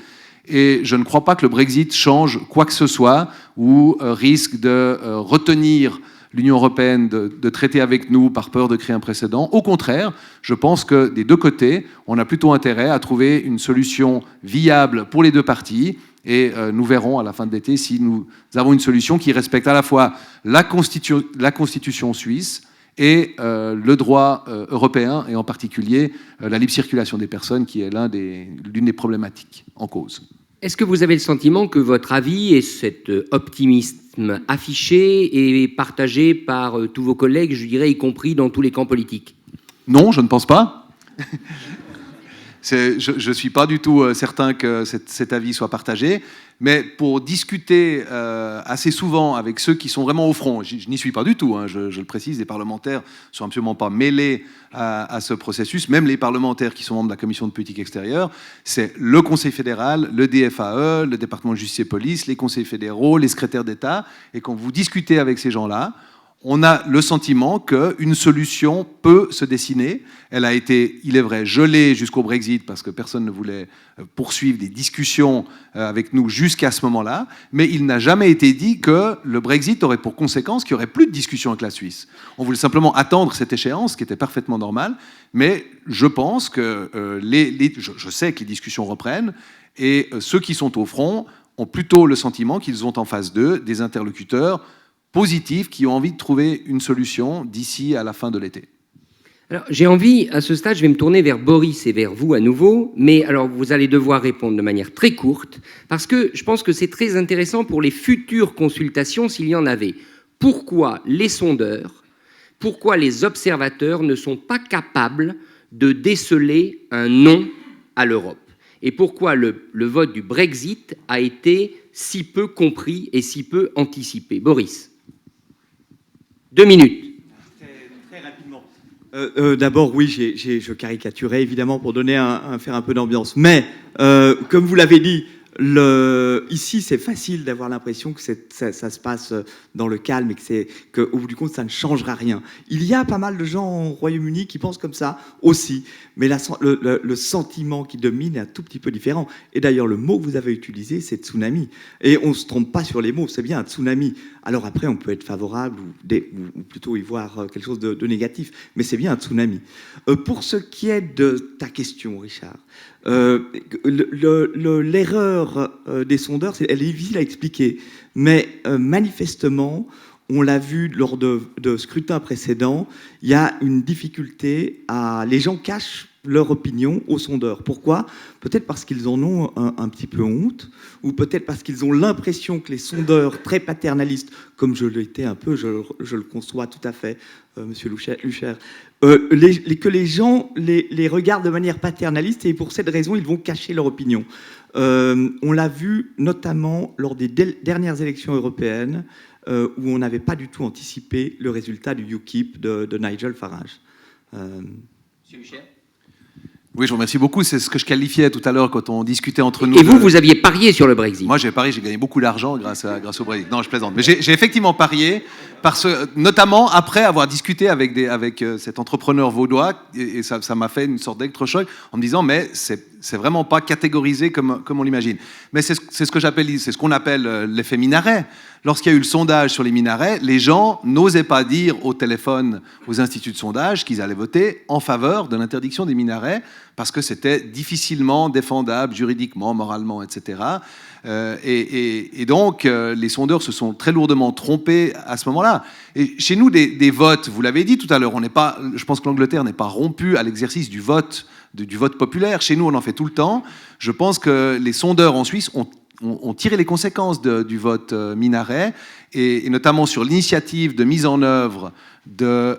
Et je ne crois pas que le Brexit change quoi que ce soit ou risque de retenir l'Union européenne de traiter avec nous par peur de créer un précédent. Au contraire, je pense que des deux côtés, on a plutôt intérêt à trouver une solution viable pour les deux parties. Et nous verrons à la fin de l'été si nous avons une solution qui respecte à la fois la Constitution suisse et le droit européen, et en particulier la libre circulation des personnes, qui est l'une des problématiques en cause. Est-ce que vous avez le sentiment que votre avis et cet optimisme affiché est partagé par tous vos collègues, je dirais, y compris dans tous les camps politiques? Non, je ne pense pas. Je ne suis pas du tout certain que cet avis soit partagé, mais pour discuter assez souvent avec ceux qui sont vraiment au front, je n'y suis pas du tout, hein, je le précise, les parlementaires ne sont absolument pas mêlés à ce processus, même les parlementaires qui sont membres de la Commission de politique extérieure, c'est le Conseil fédéral, le DFAE, le département de justice et police, les conseils fédéraux, les secrétaires d'État, et quand vous discutez avec ces gens-là, on a le sentiment qu'une solution peut se dessiner. Elle a été, il est vrai, gelée jusqu'au Brexit parce que personne ne voulait poursuivre des discussions avec nous jusqu'à ce moment-là, mais il n'a jamais été dit que le Brexit aurait pour conséquence qu'il n'y aurait plus de discussion avec la Suisse. On voulait simplement attendre cette échéance, qui était parfaitement normale, mais je pense que je sais que les discussions reprennent, et ceux qui sont au front ont plutôt le sentiment qu'ils ont en face d'eux des interlocuteurs positifs qui ont envie de trouver une solution d'ici à la fin de l'été. Alors, j'ai envie, à ce stade, je vais me tourner vers Boris et vers vous à nouveau, mais alors vous allez devoir répondre de manière très courte, parce que je pense que c'est très intéressant pour les futures consultations s'il y en avait. Pourquoi les sondeurs, pourquoi les observateurs ne sont pas capables de déceler un non à l'Europe? Et pourquoi le vote du Brexit a été si peu compris et si peu anticipé? Boris, 2 minutes. Très rapidement. D'abord, oui, je caricaturais évidemment pour donner faire un peu d'ambiance. Mais, comme vous l'avez dit, ici, c'est facile d'avoir l'impression que ça se passe dans le calme et qu'au bout du compte, ça ne changera rien. Il y a pas mal de gens au Royaume-Uni qui pensent comme ça aussi, mais le sentiment qui domine est un tout petit peu différent. Et d'ailleurs, le mot que vous avez utilisé, c'est tsunami. Et on ne se trompe pas sur les mots, c'est bien un tsunami. Alors après, on peut être favorable ou plutôt y voir quelque chose de négatif, mais c'est bien un tsunami. Pour ce qui est de ta question, Richard, l'erreur des sondeurs, elle est difficile à expliquer, mais manifestement, on l'a vu lors de scrutins précédents, il y a une difficulté les gens cachent leur opinion aux sondeurs. Pourquoi? Peut-être parce qu'ils en ont un petit peu honte, ou peut-être parce qu'ils ont l'impression que les sondeurs très paternalistes, comme je l'étais un peu, je le conçois tout à fait, Monsieur Lucher, que les gens les regardent de manière paternaliste et pour cette raison, ils vont cacher leur opinion. On l'a vu notamment lors des dernières élections européennes où on n'avait pas du tout anticipé le résultat du UKIP de Nigel Farage. Monsieur Lucher. Oui, je vous remercie beaucoup. C'est ce que je qualifiais tout à l'heure quand on discutait entre nous. Et vous aviez parié sur le Brexit? Moi, j'ai parié, j'ai gagné beaucoup d'argent grâce au Brexit. Non, je plaisante. Mais j'ai effectivement parié, notamment après avoir discuté avec cet entrepreneur vaudois, et ça m'a fait une sorte d'électrochoc en me disant, mais c'est vraiment pas catégorisé comme on l'imagine. Mais c'est ce qu'on appelle l'effet minaret. Lorsqu'il y a eu le sondage sur les minarets, les gens n'osaient pas dire au téléphone aux instituts de sondage qu'ils allaient voter en faveur de l'interdiction des minarets parce que c'était difficilement défendable juridiquement, moralement, etc. Et donc, les sondeurs se sont très lourdement trompés à ce moment-là. Et chez nous, des votes, vous l'avez dit tout à l'heure, je pense que l'Angleterre n'est pas rompue à l'exercice du vote populaire. Chez nous, on en fait tout le temps. Je pense que les sondeurs en Suisse ont tiré les conséquences du vote minaret, et notamment sur l'initiative de mise en œuvre de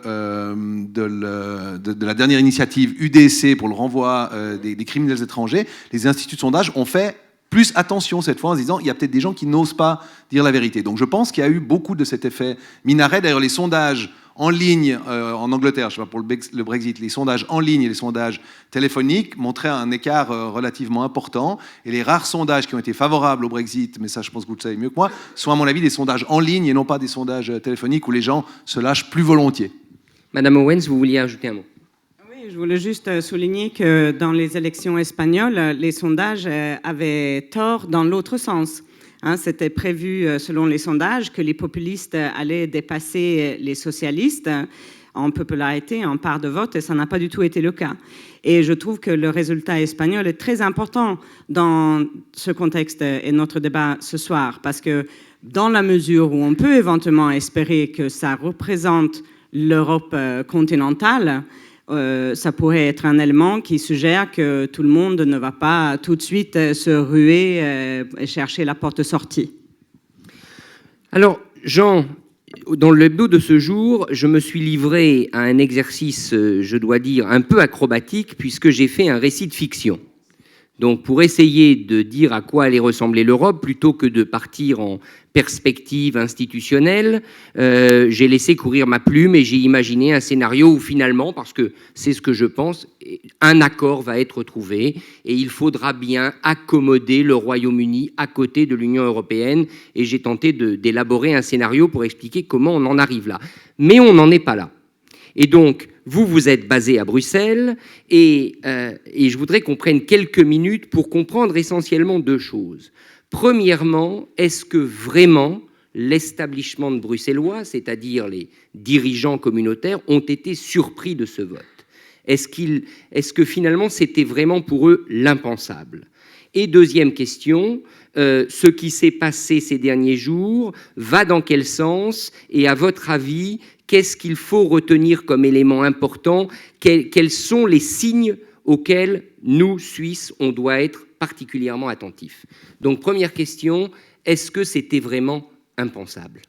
la dernière initiative UDC pour le renvoi des criminels étrangers. Les instituts de sondage ont fait plus attention cette fois en se disant il y a peut-être des gens qui n'osent pas dire la vérité. Donc je pense qu'il y a eu beaucoup de cet effet minaret. D'ailleurs, les sondages en ligne en Angleterre, je sais pas pour le Brexit, les sondages en ligne et les sondages téléphoniques montraient un écart relativement important. Et les rares sondages qui ont été favorables au Brexit, mais ça je pense que vous le savez mieux que moi, sont à mon avis des sondages en ligne et non pas des sondages téléphoniques où les gens se lâchent plus volontiers. Madame Owens, vous vouliez ajouter un mot? Oui, je voulais juste souligner que dans les élections espagnoles, les sondages avaient tort dans l'autre sens. C'était prévu, selon les sondages, que les populistes allaient dépasser les socialistes en popularité, en part de vote, et ça n'a pas du tout été le cas. Et je trouve que le résultat espagnol est très important dans ce contexte et notre débat ce soir, parce que dans la mesure où on peut éventuellement espérer que ça représente l'Europe continentale, ça pourrait être un élément qui suggère que tout le monde ne va pas tout de suite se ruer et chercher la porte de sortie. Alors, Jean, dans le hebdo de ce jour, je me suis livré à un exercice, je dois dire, un peu acrobatique, puisque j'ai fait un récit de fiction. Donc, pour essayer de dire à quoi allait ressembler l'Europe, plutôt que de partir en perspective institutionnelle, j'ai laissé courir ma plume et j'ai imaginé un scénario où finalement, parce que c'est ce que je pense, un accord va être trouvé et il faudra bien accommoder le Royaume-Uni à côté de l'Union européenne. Et j'ai tenté d'élaborer un scénario pour expliquer comment on en arrive là. Mais on n'en est pas là. Et donc, vous êtes basé à Bruxelles, et je voudrais qu'on prenne quelques minutes pour comprendre essentiellement deux choses. Premièrement, est-ce que vraiment l'establishment bruxellois, c'est-à-dire les dirigeants communautaires, ont été surpris de ce vote? Est-ce que finalement c'était vraiment pour eux l'impensable? Et deuxième question, ce qui s'est passé ces derniers jours va dans quel sens? Et à votre avis, qu'est-ce qu'il faut retenir comme élément important? Quels sont les signes auxquels nous, Suisses, on doit être particulièrement attentifs? Donc, première question, est-ce que c'était vraiment impensable?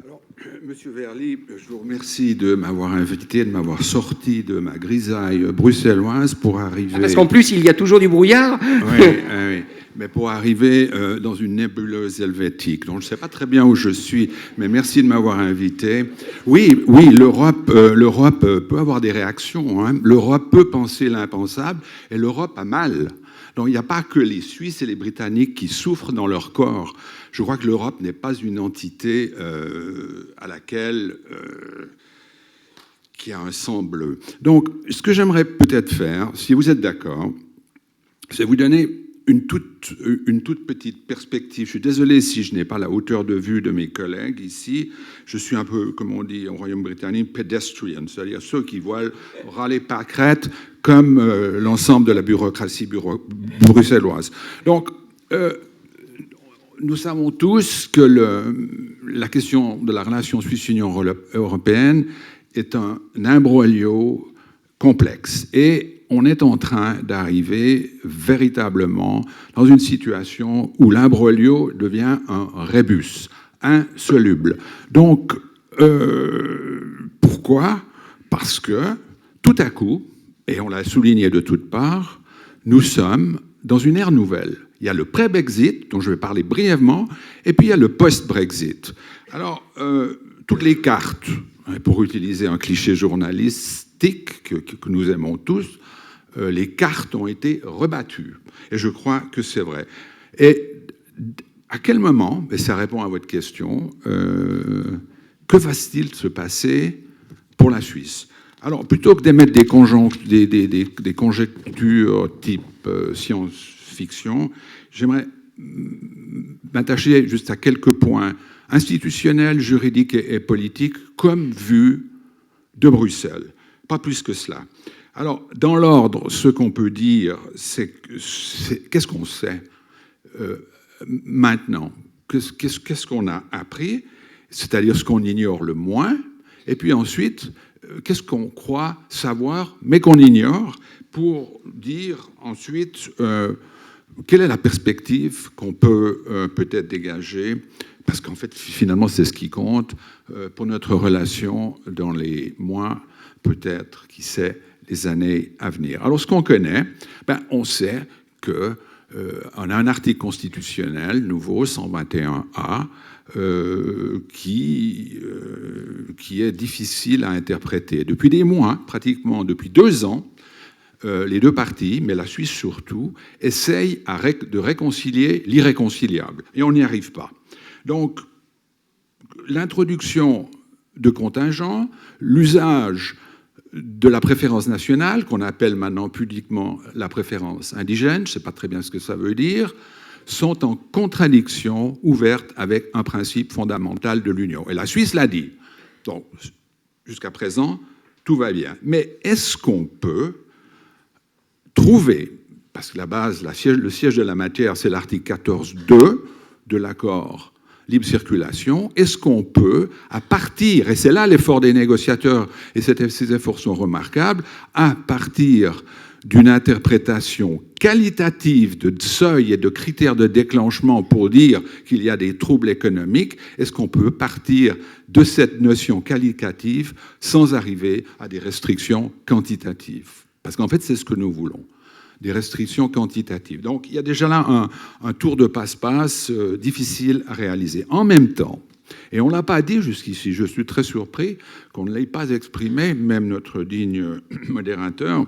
Alors, Monsieur Verly, je vous remercie de m'avoir invité, de m'avoir sorti de ma grisaille bruxelloise pour arriver... Parce qu'en plus, il y a toujours du brouillard. Oui, oui. Mais pour arriver dans une nébuleuse helvétique. Donc, je ne sais pas très bien où je suis, mais merci de m'avoir invité. Oui, l'Europe peut avoir des réactions. Hein. L'Europe peut penser l'impensable, et l'Europe a mal. Donc, il n'y a pas que les Suisses et les Britanniques qui souffrent dans leur corps. Je crois que l'Europe n'est pas une entité à laquelle... qui a un sang bleu. Donc, ce que j'aimerais peut-être faire, si vous êtes d'accord, c'est vous donner une toute petite perspective. Je suis désolé si je n'ai pas la hauteur de vue de mes collègues ici. Je suis un peu, comme on dit au Royaume-Britannique, pedestrian, c'est-à-dire ceux qui voient râler pâquerette comme l'ensemble de la bureaucratie bruxelloise. Donc, nous savons tous que la question de la relation Suisse-Union européenne est un imbroglio complexe. Et on est en train d'arriver véritablement dans une situation où l'imbroglio devient un rébus, insoluble. Donc, pourquoi? Parce que, tout à coup, et on l'a souligné de toutes parts, nous sommes dans une ère nouvelle. Il y a le pré-Brexit, dont je vais parler brièvement, et puis il y a le post-Brexit. Alors, toutes les cartes, pour utiliser un cliché journalistique que nous aimons tous, les cartes ont été rebattues. Et je crois que c'est vrai. Et à quel moment, et ça répond à votre question, que va-t-il se passer pour la Suisse? Alors, plutôt que d'émettre des conjectures type science-fiction, j'aimerais m'attacher juste à quelques points institutionnels, juridiques et politiques, comme vu de Bruxelles. Pas plus que cela. Alors, dans l'ordre, ce qu'on peut dire, c'est qu'est-ce qu'on sait maintenant? Qu'est-ce qu'on a appris? C'est-à-dire ce qu'on ignore le moins. Et puis ensuite, qu'est-ce qu'on croit savoir, mais qu'on ignore, pour dire ensuite quelle est la perspective qu'on peut peut-être dégager, parce qu'en fait, finalement, c'est ce qui compte pour notre relation dans les mois, peut-être, qui sait, les années à venir. Alors, ce qu'on connaît, on sait qu'on a un article constitutionnel nouveau, 121A, qui est difficile à interpréter. Depuis des mois, pratiquement depuis 2 ans, les deux parties, mais la Suisse surtout, essayent de réconcilier l'irréconciliable. Et on n'y arrive pas. Donc, l'introduction de contingents, l'usage de la préférence nationale, qu'on appelle maintenant pudiquement la préférence indigène, je ne sais pas très bien ce que ça veut dire, sont en contradiction ouverte avec un principe fondamental de l'Union. Et la Suisse l'a dit. Donc, jusqu'à présent, tout va bien. Mais est-ce qu'on peut trouver, parce que la base, le siège de la matière, c'est l'article 14.2 de l'accord libre circulation, est-ce qu'on peut, à partir, et c'est là l'effort des négociateurs, et ces efforts sont remarquables, à partir d'une interprétation qualitative de seuil et de critères de déclenchement pour dire qu'il y a des troubles économiques, est-ce qu'on peut partir de cette notion qualitative sans arriver à des restrictions quantitatives? Parce qu'en fait, c'est ce que nous voulons. des restrictions quantitatives. Donc il y a déjà là un tour de passe-passe difficile à réaliser. En même temps, et on ne l'a pas dit jusqu'ici, je suis très surpris qu'on ne l'ait pas exprimé, même notre digne modérateur,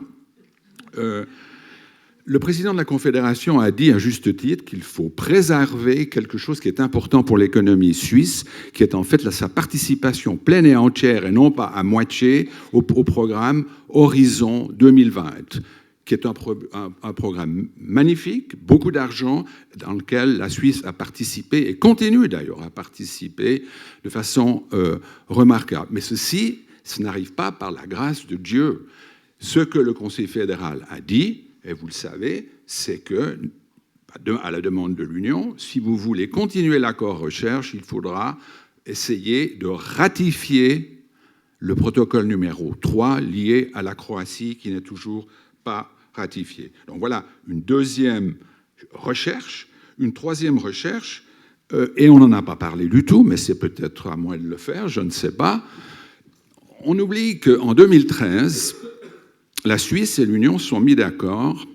le président de la Confédération a dit à juste titre qu'il faut préserver quelque chose qui est important pour l'économie suisse, qui est en fait sa participation pleine et entière, et non pas à moitié, au programme Horizon 2020, qui est un programme magnifique, beaucoup d'argent, dans lequel la Suisse a participé, et continue d'ailleurs à participer de façon remarquable. Mais ceci n'arrive pas par la grâce de Dieu. Ce que le Conseil fédéral a dit, et vous le savez, c'est que, à la demande de l'Union, si vous voulez continuer l'accord recherche, il faudra essayer de ratifier le protocole numéro 3 lié à la Croatie, qui n'est toujours pas ratifié. Donc voilà une deuxième recherche. Une troisième recherche, et on n'en a pas parlé du tout, mais c'est peut-être à moi de le faire, je ne sais pas. On oublie qu'en 2013, la Suisse et l'Union sont mis d'accord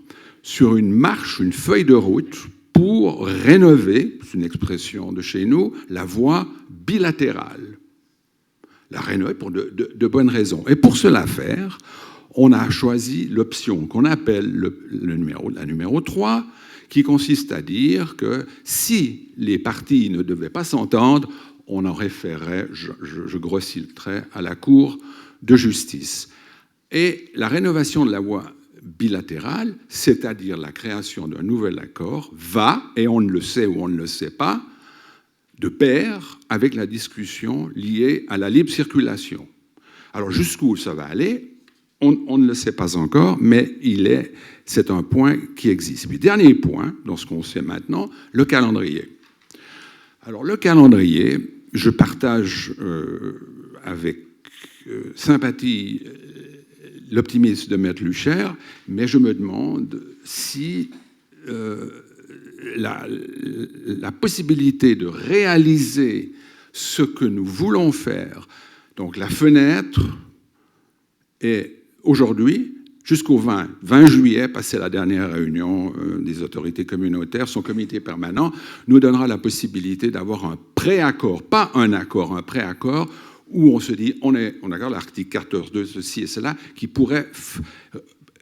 sur une marche, une feuille de route pour rénover, c'est une expression de chez nous, la voie bilatérale. La rénover pour de bonnes raisons. Et pour cela faire, on a choisi l'option qu'on appelle la numéro 3, qui consiste à dire que si les parties ne devaient pas s'entendre, on en référerait, je grossis le trait, à la Cour de justice. Et la rénovation de la voie bilatérale, c'est-à-dire la création d'un nouvel accord, va, et on le sait ou on ne le sait pas, de pair avec la discussion liée à la libre circulation. Alors jusqu'où ça va aller, on ne le sait pas encore, mais c'est un point qui existe. Puis dernier point, dans ce qu'on sait maintenant, le calendrier. Alors le calendrier, je partage avec sympathie l'optimisme de Maître Lucher, mais je me demande si la possibilité de réaliser ce que nous voulons faire, donc la fenêtre est aujourd'hui, jusqu'au 20 juillet, passé la dernière réunion des autorités communautaires, son comité permanent nous donnera la possibilité d'avoir un préaccord, pas un accord, un préaccord, où on se dit, on a l'article 14.2, ceci et cela, qui pourrait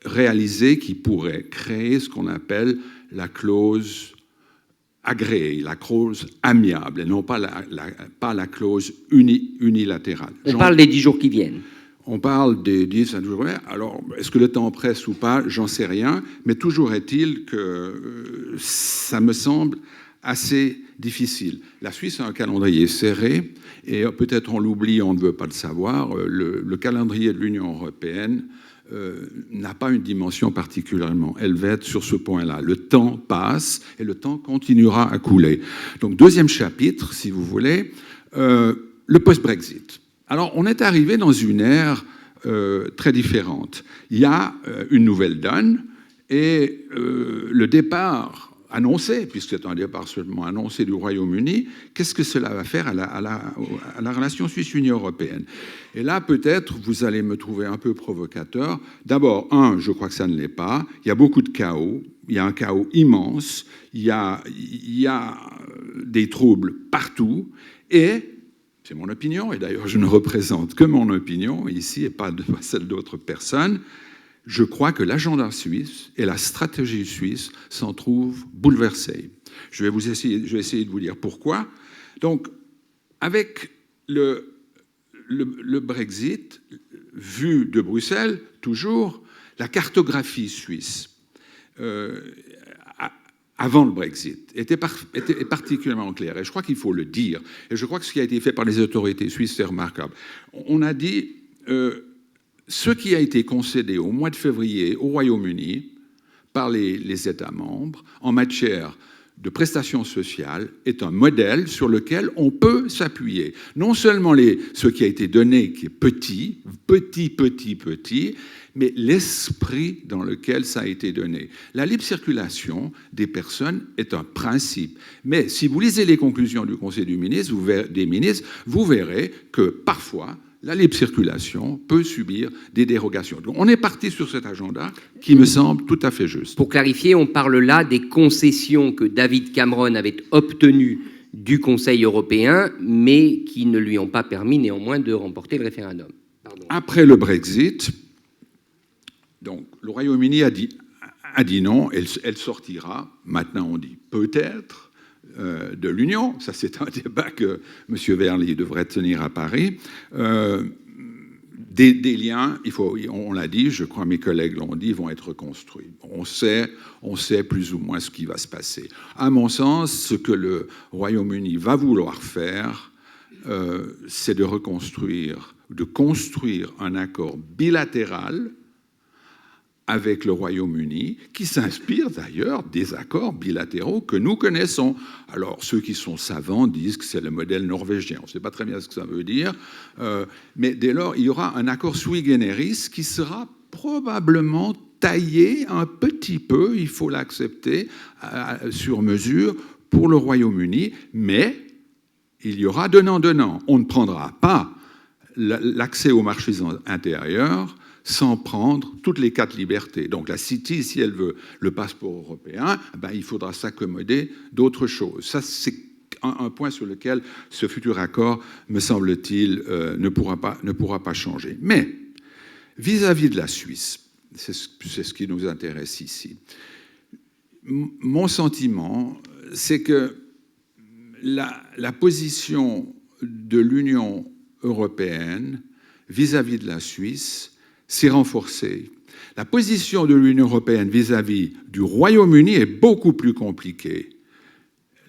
réaliser, qui pourrait créer ce qu'on appelle la clause agréée, la clause amiable, et non pas la clause unilatérale. On parle des 10 jours qui viennent. On parle des 10 à 12 jours. Alors, est-ce que le temps presse ou pas? J'en sais rien, mais toujours est-il que ça me semble assez difficile. La Suisse a un calendrier serré, et peut-être on l'oublie, on ne veut pas le savoir, le calendrier de l'Union européenne n'a pas une dimension particulièrement helvète sur ce point-là. Le temps passe, et le temps continuera à couler. Donc, deuxième chapitre, si vous voulez, le post-Brexit. Alors, on est arrivé dans une ère très différente. Il y a une nouvelle donne, et le départ annoncé, puisque c'est un départ seulement annoncé du Royaume-Uni, qu'est-ce que cela va faire à la relation Suisse-Union européenne? Et là, peut-être, vous allez me trouver un peu provocateur. D'abord, je crois que ça ne l'est pas. Il y a beaucoup de chaos. Il y a un chaos immense. Il y a des troubles partout. Et, c'est mon opinion, et d'ailleurs, je ne représente que mon opinion ici, et pas celle d'autres personnes, je crois que l'agenda suisse et la stratégie suisse s'en trouvent bouleversés. Je vais essayer de vous dire pourquoi. Donc, avec le Brexit, vu de Bruxelles, toujours, la cartographie suisse, avant le Brexit, était particulièrement claire. Et je crois qu'il faut le dire. Et je crois que ce qui a été fait par les autorités suisses, c'est remarquable. On a dit... ce qui a été concédé au mois de février au Royaume-Uni par les États membres en matière de prestations sociales est un modèle sur lequel on peut s'appuyer. Non seulement ce qui a été donné, qui est petit, mais l'esprit dans lequel ça a été donné. La libre circulation des personnes est un principe. Mais si vous lisez les conclusions du Conseil des ministres, vous verrez que parfois, la libre circulation peut subir des dérogations. Donc on est parti sur cet agenda qui me semble tout à fait juste. Pour clarifier, on parle là des concessions que David Cameron avait obtenues du Conseil européen, mais qui ne lui ont pas permis néanmoins de remporter le référendum. Pardon. Après le Brexit, donc, le Royaume-Uni a dit non, elle sortira, maintenant on dit peut-être, de l'Union. Ça, c'est un débat que M. Verly devrait tenir à Paris. Des liens, on l'a dit, je crois mes collègues l'ont dit, vont être construits. On sait plus ou moins ce qui va se passer. À mon sens, ce que le Royaume-Uni va vouloir faire, c'est de construire un accord bilatéral avec le Royaume-Uni, qui s'inspire d'ailleurs des accords bilatéraux que nous connaissons. Alors, ceux qui sont savants disent que c'est le modèle norvégien. On ne sait pas très bien ce que ça veut dire, mais dès lors, il y aura un accord sui generis qui sera probablement taillé un petit peu, il faut l'accepter, sur mesure pour le Royaume-Uni, mais il y aura donnant-donnant. On ne prendra pas l'accès aux marchés intérieurs sans prendre toutes les 4 libertés. Donc la City, si elle veut le passeport européen, il faudra s'accommoder d'autres choses. Ça, c'est un point sur lequel ce futur accord, me semble-t-il, ne pourra pas changer. Mais vis-à-vis de la Suisse, c'est ce qui nous intéresse ici, mon sentiment, c'est que la position de l'Union européenne vis-à-vis de la Suisse s'est renforcée. La position de l'Union européenne vis-à-vis du Royaume-Uni est beaucoup plus compliquée.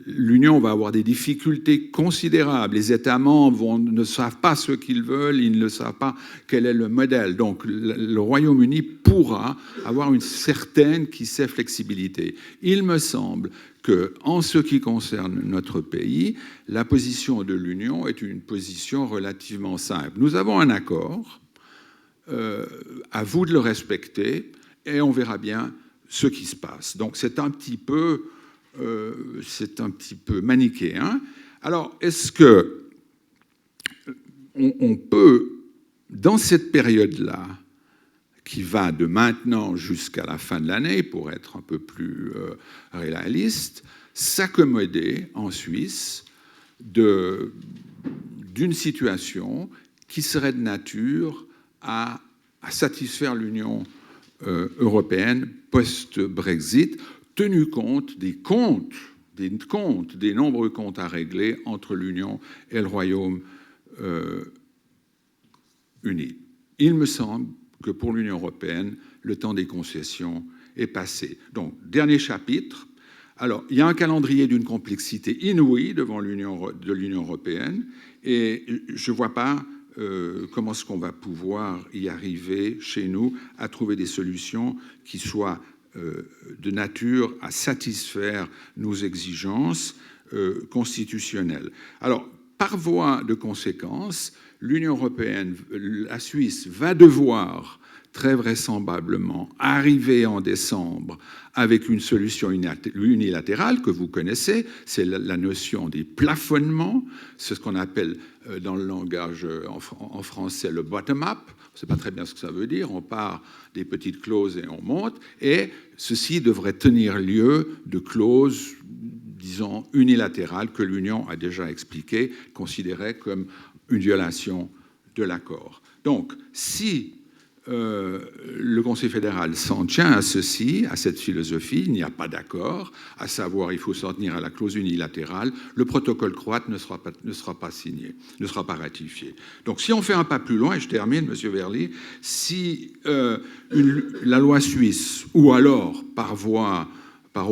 L'Union va avoir des difficultés considérables. Les États membres ne savent pas ce qu'ils veulent, ils ne savent pas quel est le modèle. Donc le Royaume-Uni pourra avoir une certaine, flexibilité. Il me semble qu'en ce qui concerne notre pays, la position de l'Union est une position relativement simple. Nous avons un accord, à vous de le respecter, et on verra bien ce qui se passe. Donc c'est un petit peu manichéen. Alors, est-ce que on peut, dans cette période-là, qui va de maintenant jusqu'à la fin de l'année, pour être un peu plus réaliste, s'accommoder en Suisse d'une situation qui serait de nature à satisfaire l'Union européenne post-Brexit, tenu compte des nombreux comptes à régler entre l'Union et le Royaume-Uni. Il me semble que pour l'Union européenne, le temps des concessions est passé. Donc, dernier chapitre. Alors, il y a un calendrier d'une complexité inouïe de l'Union européenne, et je ne vois pas comment est-ce qu'on va pouvoir y arriver chez nous à trouver des solutions qui soient de nature à satisfaire nos exigences constitutionnelles. Alors, par voie de conséquence, l'Union européenne, la Suisse, va devoir très vraisemblablement arriver en décembre avec une solution unilatérale que vous connaissez, c'est la notion des plafonnements, c'est ce qu'on appelle dans le langage en français le bottom-up. On ne sait pas très bien ce que ça veut dire, on part des petites clauses et on monte, et ceci devrait tenir lieu de clauses, disons, unilatérales que l'Union a déjà expliquées, considérées comme une violation de l'accord. Donc, si le Conseil fédéral s'en tient à ceci, à cette philosophie, il n'y a pas d'accord, à savoir il faut s'en tenir à la clause unilatérale, le protocole croate ne sera pas signé, ne sera pas ratifié. Donc si on fait un pas plus loin, et je termine, M. Verly, si la loi suisse, ou alors par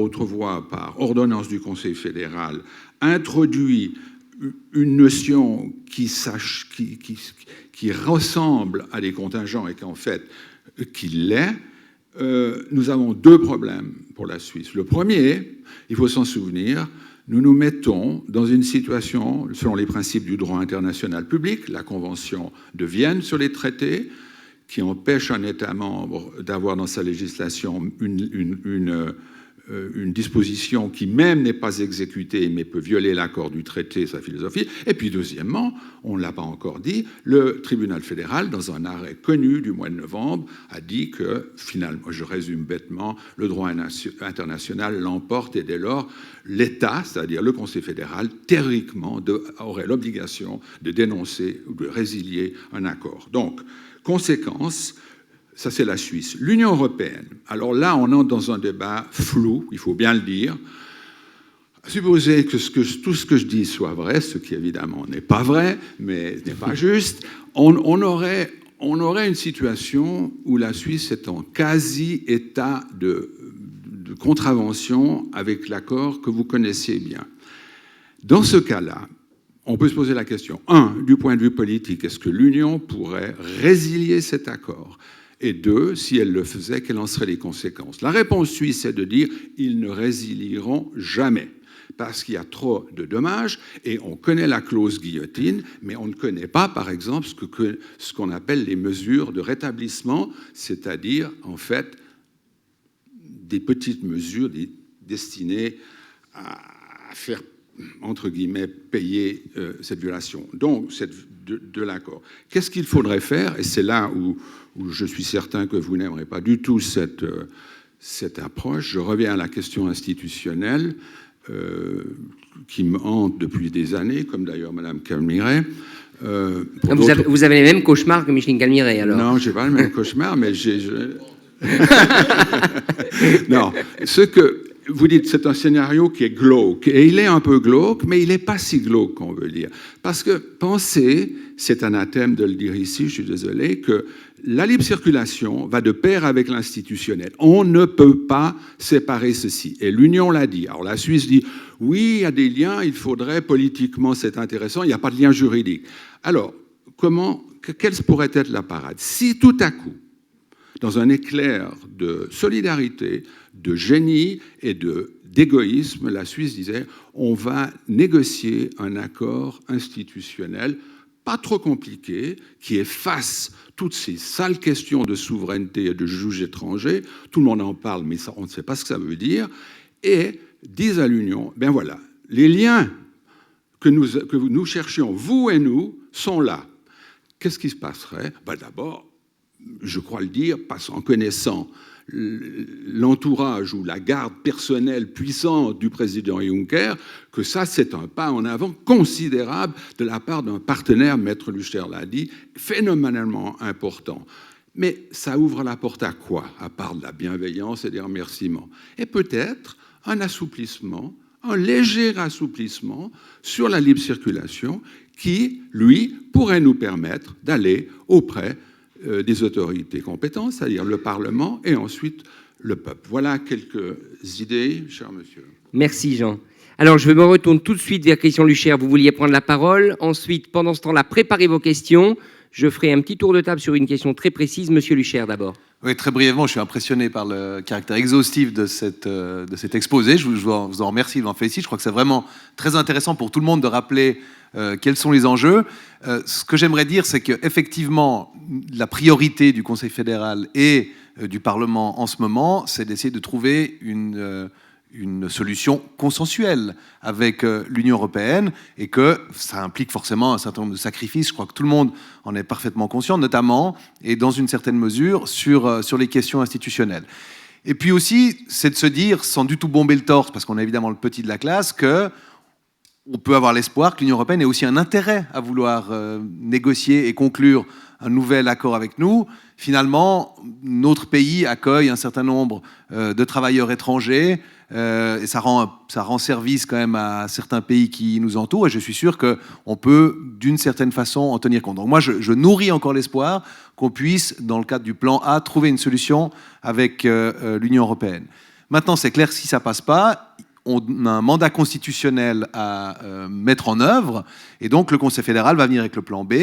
autre voie, par ordonnance du Conseil fédéral, introduit une notion qui ressemble à des contingents et qu'en fait, qu'il l'est, nous avons 2 problèmes pour la Suisse. Le premier, il faut s'en souvenir, nous nous mettons dans une situation, selon les principes du droit international public, la Convention de Vienne sur les traités, qui empêche un État membre d'avoir dans sa législation une disposition qui même n'est pas exécutée mais peut violer l'accord du traité, sa philosophie. Et puis deuxièmement, on ne l'a pas encore dit, le tribunal fédéral, dans un arrêt connu du mois de novembre, a dit que finalement, je résume bêtement, le droit international l'emporte et dès lors, l'État, c'est-à-dire le Conseil fédéral, théoriquement aurait l'obligation de dénoncer ou de résilier un accord. Donc, conséquence, ça, c'est la Suisse. L'Union européenne, alors là, on entre dans un débat flou, il faut bien le dire. Supposez que tout ce que je dis soit vrai, ce qui évidemment n'est pas vrai, mais n'est pas juste, on aurait une situation où la Suisse est en quasi-état de contravention avec l'accord que vous connaissez bien. Dans ce cas-là, on peut se poser la question, du point de vue politique, est-ce que l'Union pourrait résilier cet accord ? Et deux, si elle le faisait, quelles en seraient les conséquences? La réponse suisse est de dire ils ne résilieront jamais, parce qu'il y a trop de dommages, et on connaît la clause guillotine, mais on ne connaît pas, par exemple, ce qu'on appelle les mesures de rétablissement, c'est-à-dire, en fait, des petites mesures destinées à faire, entre guillemets, payer cette violation. Donc, de l'accord. Qu'est-ce qu'il faudrait faire? Et c'est là où je suis certain que vous n'aimerez pas du tout cette approche. Je reviens à la question institutionnelle qui me hante depuis des années, comme d'ailleurs Mme Calmiret. Vous avez les mêmes cauchemars que Micheline Calmiret, alors? Non, je n'ai pas le même cauchemar, mais non, ce que vous dites, c'est un scénario qui est glauque, et il est un peu glauque, mais il n'est pas si glauque qu'on veut dire. Parce que pensez, c'est anathème de le dire ici, je suis désolé, que la libre circulation va de pair avec l'institutionnel. On ne peut pas séparer ceci. Et l'Union l'a dit. Alors la Suisse dit, oui, il y a des liens, il faudrait, politiquement, c'est intéressant, il n'y a pas de lien juridique. Alors, quelle pourrait être la parade? Si tout à coup, dans un éclair de solidarité, de génie et d'égoïsme, la Suisse disait on va négocier un accord institutionnel pas trop compliqué, qui efface toutes ces sales questions de souveraineté et de juges étrangers. Tout le monde en parle, mais on ne sait pas ce que ça veut dire. Et disent à l'Union, ben voilà, les liens que nous cherchions, vous et nous, sont là. Qu'est-ce qui se passerait? Ben d'abord, je crois le dire, en connaissant l'entourage ou la garde personnelle puissante du président Juncker, que ça, c'est un pas en avant considérable de la part d'un partenaire, Maître Luchter l'a dit, phénoménalement important. Mais ça ouvre la porte à quoi? À part de la bienveillance et des remerciements. Et peut-être un assouplissement, un léger assouplissement sur la libre circulation qui, lui, pourrait nous permettre d'aller auprès des autorités compétentes, c'est-à-dire le Parlement et ensuite le peuple. Voilà quelques idées, cher monsieur. Merci Jean. Alors je me retourne tout de suite vers Christian Lucher. Vous vouliez prendre la parole. Ensuite, pendant ce temps-là, préparez vos questions. Je ferai un petit tour de table sur une question très précise. Monsieur Lucher, d'abord. Oui, très brièvement, je suis impressionné par le caractère exhaustif de cet exposé. Je vous en remercie, je vous en félicite. Je crois que c'est vraiment très intéressant pour tout le monde de rappeler quels sont les enjeux. Ce que j'aimerais dire, c'est qu'effectivement, la priorité du Conseil fédéral et du Parlement en ce moment, c'est d'essayer de trouver une solution consensuelle avec l'Union européenne et que ça implique forcément un certain nombre de sacrifices. Je crois que tout le monde en est parfaitement conscient, notamment et dans une certaine mesure sur les questions institutionnelles. Et puis aussi, c'est de se dire, sans du tout bomber le torse, parce qu'on est évidemment le petit de la classe, que on peut avoir l'espoir que l'Union européenne ait aussi un intérêt à vouloir négocier et conclure un nouvel accord avec nous. Finalement, notre pays accueille un certain nombre de travailleurs étrangers et ça rend service quand même à certains pays qui nous entourent et je suis sûr qu'on peut d'une certaine façon en tenir compte. Donc moi, je nourris encore l'espoir qu'on puisse, dans le cadre du plan A, trouver une solution avec l'Union européenne. Maintenant, c'est clair que si ça ne passe pas, on a un mandat constitutionnel à mettre en œuvre et donc le Conseil fédéral va venir avec le plan B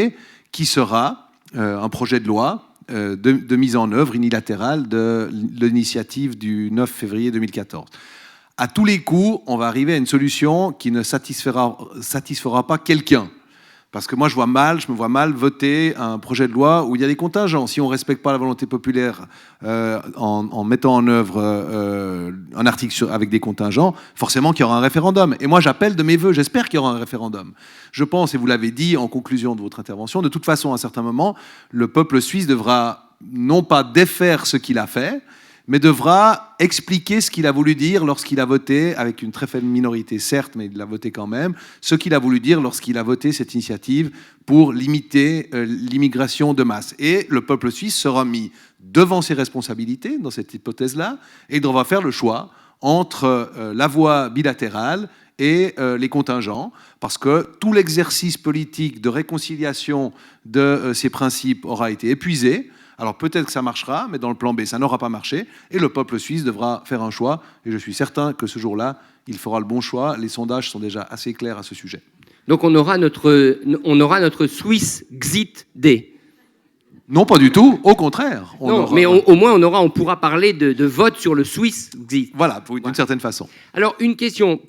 qui sera un projet de loi de mise en œuvre unilatérale de l'initiative du 9 février 2014. À tous les coups, on va arriver à une solution qui ne satisfera pas quelqu'un. Parce que moi, je me vois mal voter un projet de loi où il y a des contingents. Si on ne respecte pas la volonté populaire en mettant en œuvre un article avec des contingents, forcément qu'il y aura un référendum. Et moi, j'appelle de mes voeux, j'espère qu'il y aura un référendum. Je pense, et vous l'avez dit en conclusion de votre intervention, de toute façon, à un certain moment, le peuple suisse devra non pas défaire ce qu'il a fait, mais devra expliquer ce qu'il a voulu dire lorsqu'il a voté, avec une très faible minorité certes, mais il l'a voté quand même, ce qu'il a voulu dire lorsqu'il a voté cette initiative pour limiter l'immigration de masse. Et le peuple suisse sera mis devant ses responsabilités dans cette hypothèse-là, et il devra faire le choix entre la voie bilatérale et les contingents, parce que tout l'exercice politique de réconciliation de ces principes aura été épuisé. Alors peut-être que ça marchera, mais dans le plan B, ça n'aura pas marché, et le peuple suisse devra faire un choix, et je suis certain que ce jour-là, il fera le bon choix. Les sondages sont déjà assez clairs à ce sujet. Donc on aura notre Swiss Xit Day. Non, pas du tout, au contraire. Mais au moins on pourra parler de vote sur le Swiss Xit. Voilà, d'une certaine façon. Alors une question,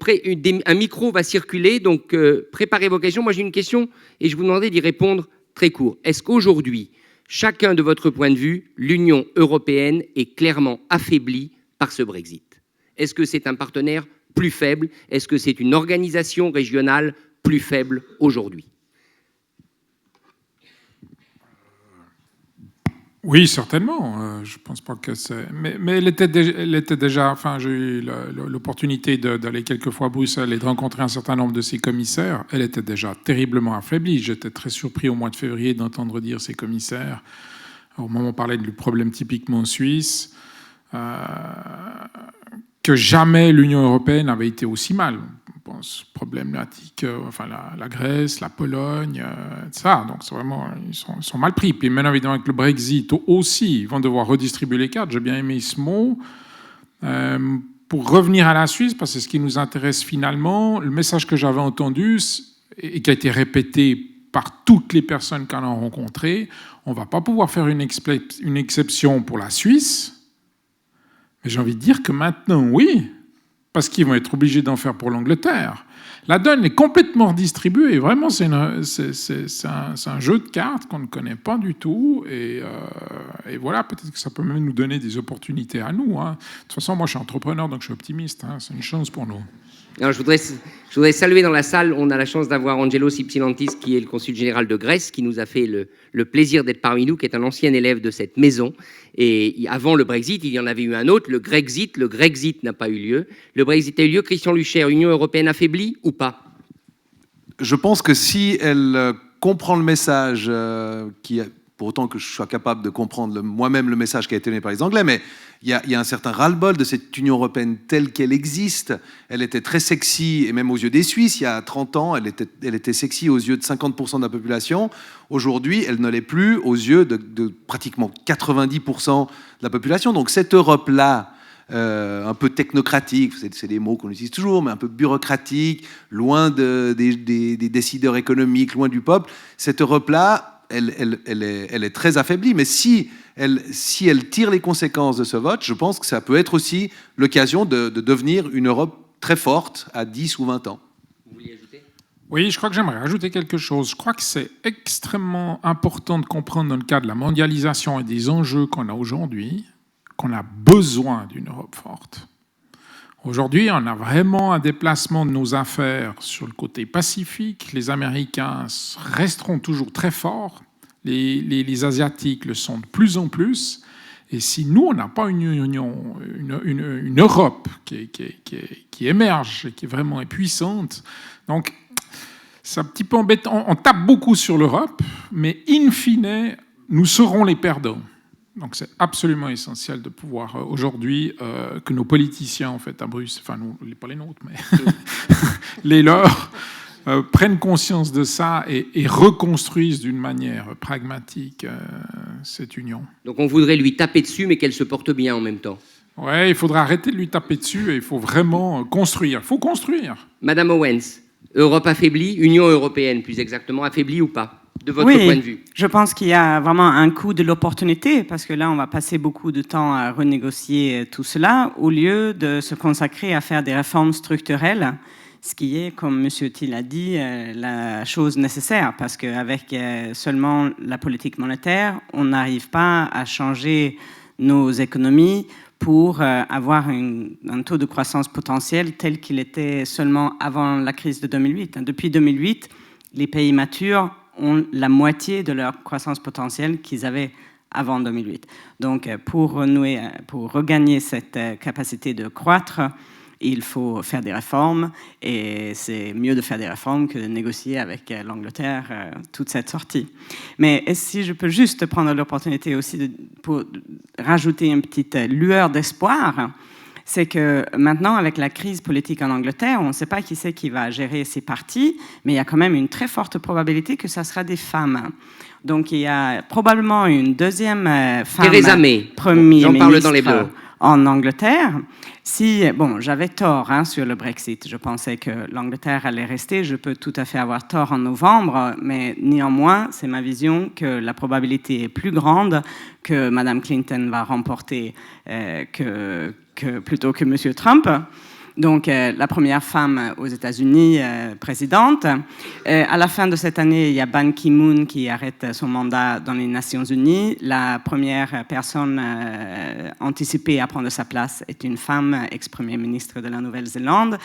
un micro va circuler, donc préparez vos questions. Moi j'ai une question, et je vous demandais d'y répondre très court. Est-ce qu'aujourd'hui, chacun de votre point de vue, l'Union européenne est clairement affaiblie par ce Brexit? Est-ce que c'est un partenaire plus faible? Est-ce que c'est une organisation régionale plus faible aujourd'hui? Oui, certainement. Je pense pas que c'est. Mais elle était déjà. Enfin, j'ai eu l'opportunité d'aller quelques fois à Bruxelles et de rencontrer un certain nombre de ses commissaires. Elle était déjà terriblement affaiblie. J'étais très surpris au mois de février d'entendre dire ces commissaires, au moment où on parlait du problème typiquement suisse, que jamais l'Union européenne avait été aussi mal. Je pense problématique, enfin la Grèce, la Pologne, ça. Donc c'est vraiment, ils sont mal pris. Puis maintenant évidemment avec le Brexit aussi, ils vont devoir redistribuer les cartes. J'ai bien aimé ce mot. Pour revenir à la Suisse, parce que c'est ce qui nous intéresse finalement, le message que j'avais entendu et qui a été répété par toutes les personnes qu'on a rencontrées, on ne va pas pouvoir faire une exception pour la Suisse. Mais j'ai envie de dire que maintenant, oui, parce qu'ils vont être obligés d'en faire pour l'Angleterre. La donne est complètement redistribuée. Et vraiment, c'est un jeu de cartes qu'on ne connaît pas du tout. Et voilà, peut-être que ça peut même nous donner des opportunités à nous. Hein. De toute façon, moi, je suis entrepreneur, donc je suis optimiste. Hein. C'est une chance pour nous. Alors, je voudrais saluer dans la salle, on a la chance d'avoir Angelos Ypsilantis, qui est le consul général de Grèce, qui nous a fait le plaisir d'être parmi nous, qui est un ancien élève de cette maison. Et avant le Brexit, il y en avait eu un autre, le Grexit. Le Grexit n'a pas eu lieu. Le Brexit a eu lieu. Christian Lucher, Union européenne affaiblie ou pas? Je pense que si elle comprend le message pour autant que je sois capable de comprendre moi-même le message qui a été donné par les Anglais, mais il y a un certain ras-le-bol de cette Union européenne telle qu'elle existe. Elle était très sexy, et même aux yeux des Suisses, il y a 30 ans, elle était sexy aux yeux de 50% de la population. Aujourd'hui, elle ne l'est plus aux yeux de pratiquement 90% de la population. Donc cette Europe-là, un peu technocratique, c'est des mots qu'on utilise toujours, mais un peu bureaucratique, loin des décideurs économiques, loin du peuple, cette Europe-là, elle est très affaiblie. Mais si elle tire les conséquences de ce vote, je pense que ça peut être aussi l'occasion de devenir une Europe très forte à 10 ou 20 ans. Vous voulez ajouter ? Oui, je crois que j'aimerais ajouter quelque chose. Je crois que c'est extrêmement important de comprendre dans le cadre de la mondialisation et des enjeux qu'on a aujourd'hui, qu'on a besoin d'une Europe forte. Aujourd'hui, on a vraiment un déplacement de nos affaires sur le côté pacifique. Les Américains resteront toujours très forts. Les Asiatiques le sont de plus en plus. Et si nous, on n'a pas une Europe qui émerge et qui est vraiment puissante, donc c'est un petit peu embêtant. On tape beaucoup sur l'Europe, mais in fine, nous serons les perdants. Donc c'est absolument essentiel de pouvoir aujourd'hui que nos politiciens en fait à Bruxelles, enfin nous, pas les nôtres, mais les leurs, prennent conscience de ça et reconstruisent d'une manière pragmatique cette union. Donc on voudrait lui taper dessus, mais qu'elle se porte bien en même temps. Ouais, il faudra arrêter de lui taper dessus et il faut vraiment construire. Il faut construire. Madame Owens, Europe affaiblie, Union européenne plus exactement, affaiblie ou pas, de votre point de vue? Je pense qu'il y a vraiment un coup de l'opportunité, parce que là, on va passer beaucoup de temps à renégocier tout cela, au lieu de se consacrer à faire des réformes structurelles. ce qui est, comme M. Thiel a dit, la chose nécessaire, parce qu'avec seulement la politique monétaire, on n'arrive pas à changer nos économies pour avoir un taux de croissance potentiel tel qu'il était seulement avant la crise de 2008. Depuis 2008, les pays matures ont la moitié de leur croissance potentielle qu'ils avaient avant 2008. Donc, pour regagner cette capacité de croître, il faut faire des réformes, et c'est mieux de faire des réformes que de négocier avec l'Angleterre toute cette sortie. Mais si je peux juste prendre l'opportunité aussi pour rajouter une petite lueur d'espoir, c'est que maintenant, avec la crise politique en Angleterre, on ne sait pas qui c'est qui va gérer ces partis, mais il y a quand même une très forte probabilité que ça sera des femmes. Donc, il y a probablement une deuxième femme Theresa May. Premier J'en parle dans les ministre blogs. en Angleterre. Bon, j'avais tort sur le Brexit. Je pensais que l'Angleterre allait rester. Je peux tout à fait avoir tort en novembre, mais néanmoins, c'est ma vision que la probabilité est plus grande que Mme Clinton va remporter plutôt que M. Trump. Donc, la première femme aux États-Unis présidente. À la fin de cette année, il y a Ban Ki-moon qui arrête son mandat dans les Nations Unies. La première personne anticipée à prendre sa place est une femme, ex-premier ministre de la Nouvelle-Zélande.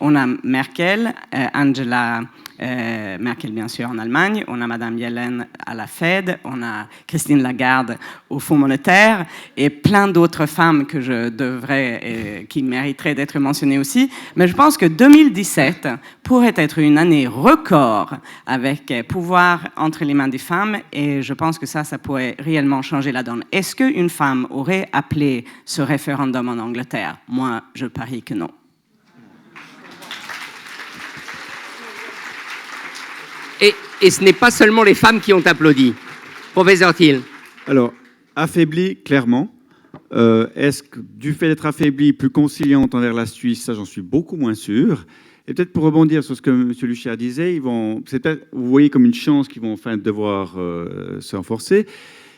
On a Merkel, Angela Merkel, bien sûr, en Allemagne. On a Madame Yellen à la Fed. On a Christine Lagarde au Fonds monétaire et plein d'autres femmes qui mériteraient d'être mentionnées aussi. Mais je pense que 2017 pourrait être une année record avec pouvoir entre les mains des femmes, et je pense que ça pourrait réellement changer la donne. Est-ce qu'une femme aurait appelé ce référendum en Angleterre? Moi, je parie que non. Et ce n'est pas seulement les femmes qui ont applaudi. Professeur Thiel. Alors, affaiblie, clairement. Est-ce que, du fait d'être affaiblie, plus conciliante envers la Suisse, ça, j'en suis beaucoup moins sûr. Et peut-être pour rebondir sur ce que M. Luchère disait, vous voyez comme une chance qu'ils vont enfin devoir se renforcer.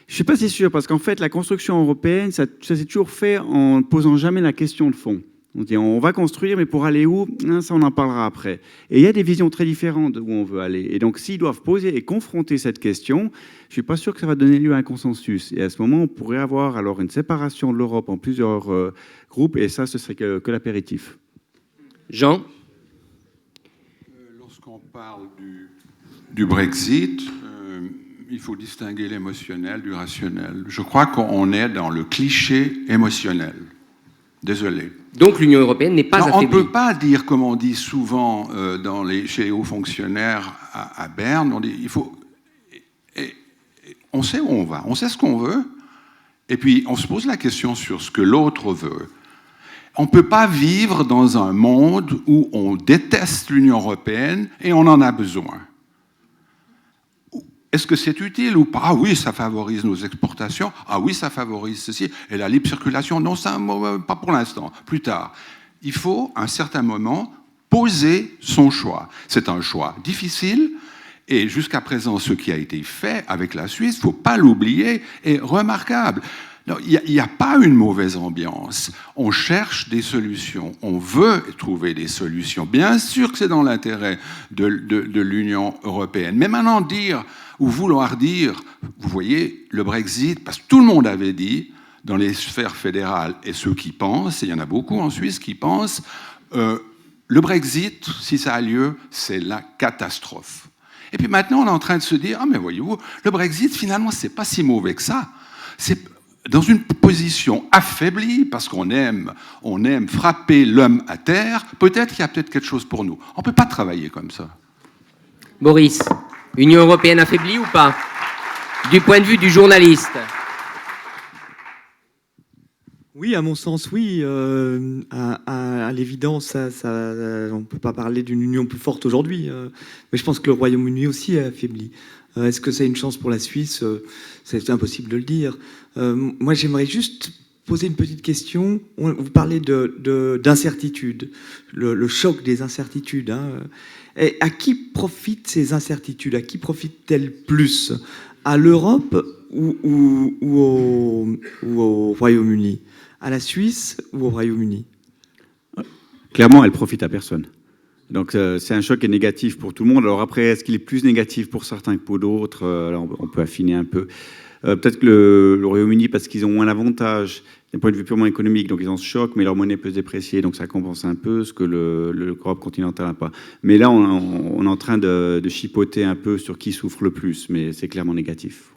Je ne suis pas si sûr, parce qu'en fait, la construction européenne, ça s'est toujours fait en ne posant jamais la question de fond. On dit on va construire, mais pour aller où? Ça, on en parlera après. Et il y a des visions très différentes de où on veut aller. Et donc, s'ils doivent poser et confronter cette question, je ne suis pas sûr que ça va donner lieu à un consensus. Et à ce moment, on pourrait avoir alors une séparation de l'Europe en plusieurs groupes, et ça, ce serait que l'apéritif. Jean? Lorsqu'on parle du Brexit, il faut distinguer l'émotionnel du rationnel. Je crois qu'on est dans le cliché émotionnel. Désolé. Donc l'Union européenne n'est pas affaiblie. On ne peut pas dire, comme on dit souvent chez les hauts fonctionnaires à Berne, on dit on sait où on va, on sait ce qu'on veut, et puis on se pose la question sur ce que l'autre veut. On ne peut pas vivre dans un monde où on déteste l'Union européenne et on en a besoin. Est-ce que c'est utile ou pas? Ah oui, ça favorise nos exportations. Ah oui, ça favorise ceci. Et la libre circulation, non, ça, pas pour l'instant, plus tard. Il faut, à un certain moment, poser son choix. C'est un choix difficile. Et jusqu'à présent, ce qui a été fait avec la Suisse, il ne faut pas l'oublier, est remarquable. Il n'y a pas une mauvaise ambiance. On cherche des solutions. On veut trouver des solutions. Bien sûr que c'est dans l'intérêt de l'Union européenne. Mais maintenant, vouloir dire, vous voyez, le Brexit, parce que tout le monde avait dit, dans les sphères fédérales, et ceux qui pensent, et il y en a beaucoup en Suisse qui pensent, le Brexit, si ça a lieu, c'est la catastrophe. Et puis maintenant, on est en train de se dire, ah mais voyez-vous, le Brexit, finalement, c'est pas si mauvais que ça. C'est dans une position affaiblie, parce qu'on aime frapper l'homme à terre, peut-être qu'il y a quelque chose pour nous. On ne peut pas travailler comme ça. Boris, Union européenne affaiblie ou pas? Du point de vue du journaliste. Oui, à mon sens, oui. À l'évidence, on ne peut pas parler d'une union plus forte aujourd'hui. Mais je pense que le Royaume-Uni aussi est affaibli. Est-ce que c'est une chance pour la Suisse? C'est impossible de le dire. Moi, j'aimerais juste poser une petite question. Vous parlez d'incertitude, le choc des incertitudes. Et à qui profitent ces incertitudes? À qui profitent-elles plus? À l'Europe ou au Royaume-Uni? À la Suisse ou au Royaume-Uni? Clairement, elle profite à personne. Donc c'est un choc qui est négatif pour tout le monde. Alors après, est-ce qu'il est plus négatif pour certains que pour d'autres? Là, on peut affiner un peu. Peut-être que le Royaume-Uni, parce qu'ils ont moins d'avantages d'un point de vue purement économique, donc ils ont ce choc, mais leur monnaie peut se déprécier, donc ça compense un peu ce que l'Europe continentale n'a pas. Mais là, on est en train de chipoter un peu sur qui souffre le plus, mais c'est clairement négatif.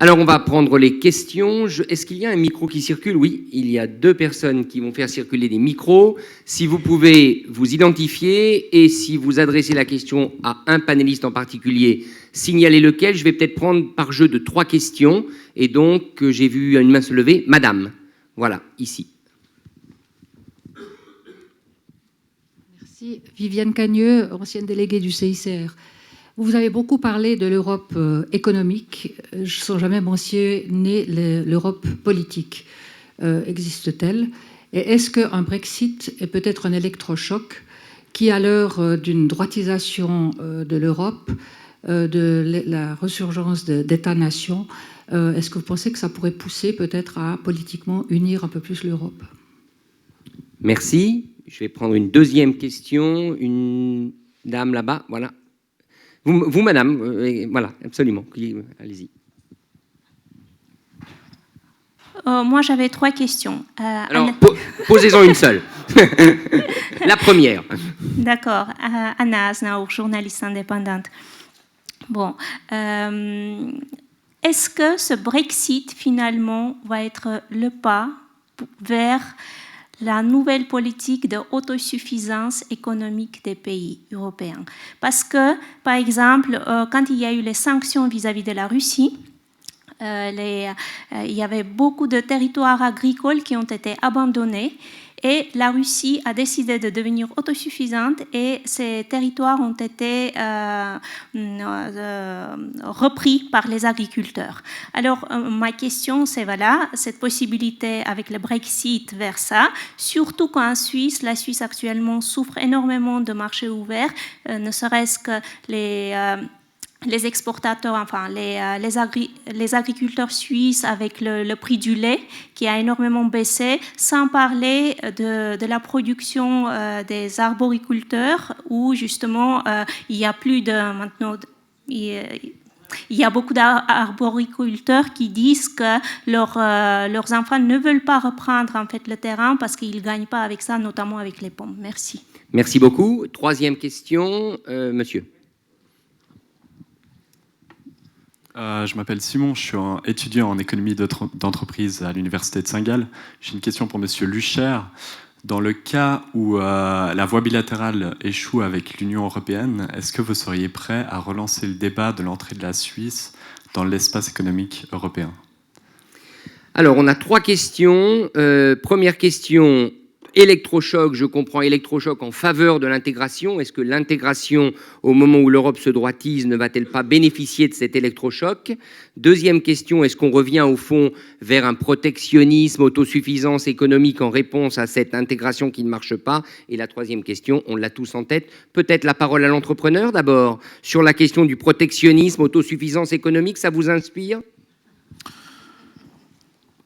Alors, on va prendre les questions. Est-ce qu'il y a un micro qui circule? Oui, il y a 2 personnes qui vont faire circuler des micros. Si vous pouvez vous identifier et si vous adressez la question à un panéliste en particulier, signalez lequel. Je vais peut-être prendre par jeu de 3 questions. Et donc, j'ai vu une main se lever. Madame, voilà, ici. Merci. Viviane Cagneux, ancienne déléguée du CICR. Vous avez beaucoup parlé de l'Europe économique, sans jamais mentionner l'Europe politique. Existe-t-elle? Et est-ce qu'un Brexit est peut-être un électrochoc qui, à l'heure d'une droitisation de l'Europe, de la resurgence d'États-nations, est-ce que vous pensez que ça pourrait pousser peut-être à politiquement unir un peu plus l'Europe? Merci. Je vais prendre une deuxième question. Une dame là-bas, voilà. Vous, madame, voilà, absolument. Allez-y. Moi, j'avais 3 questions. Alors, posez-en une seule. La première. D'accord. Anna Aznaour, journaliste indépendante. Bon. Est-ce que ce Brexit, finalement, va être le pas vers la nouvelle politique d'autosuffisance économique des pays européens? Parce que, par exemple, quand il y a eu les sanctions vis-à-vis de la Russie, il y avait beaucoup de territoires agricoles qui ont été abandonnés et la Russie a décidé de devenir autosuffisante et ces territoires ont été repris par les agriculteurs. Alors, ma question, c'est voilà, cette possibilité avec le Brexit vers ça, surtout qu'en Suisse, la Suisse actuellement souffre énormément de marchés ouverts, ne serait-ce que les exportateurs, enfin les agriculteurs suisses avec le prix du lait qui a énormément baissé, sans parler de la production des arboriculteurs où justement il y a plus de maintenant il y a beaucoup d'arboriculteurs qui disent que leurs enfants ne veulent pas reprendre en fait le terrain parce qu'ils ne gagnent pas avec ça, notamment avec les pommes. Merci. Merci beaucoup. Troisième question, monsieur. Je m'appelle Simon, je suis étudiant en économie d'entreprise à l'université de Saint-Gall. J'ai une question pour monsieur Lucher. Dans le cas où la voie bilatérale échoue avec l'Union européenne, est-ce que vous seriez prêt à relancer le débat de l'entrée de la Suisse dans l'espace économique européen? Alors, on a 3 questions. Première question, électrochoc, je comprends électrochoc en faveur de l'intégration. Est-ce que l'intégration, au moment où l'Europe se droitise, ne va-t-elle pas bénéficier de cet électrochoc? Deuxième question, est-ce qu'on revient au fond vers un protectionnisme, autosuffisance économique en réponse à cette intégration qui ne marche pas? Et la troisième question, on l'a tous en tête, peut-être la parole à l'entrepreneur d'abord, sur la question du protectionnisme, autosuffisance économique, ça vous inspire?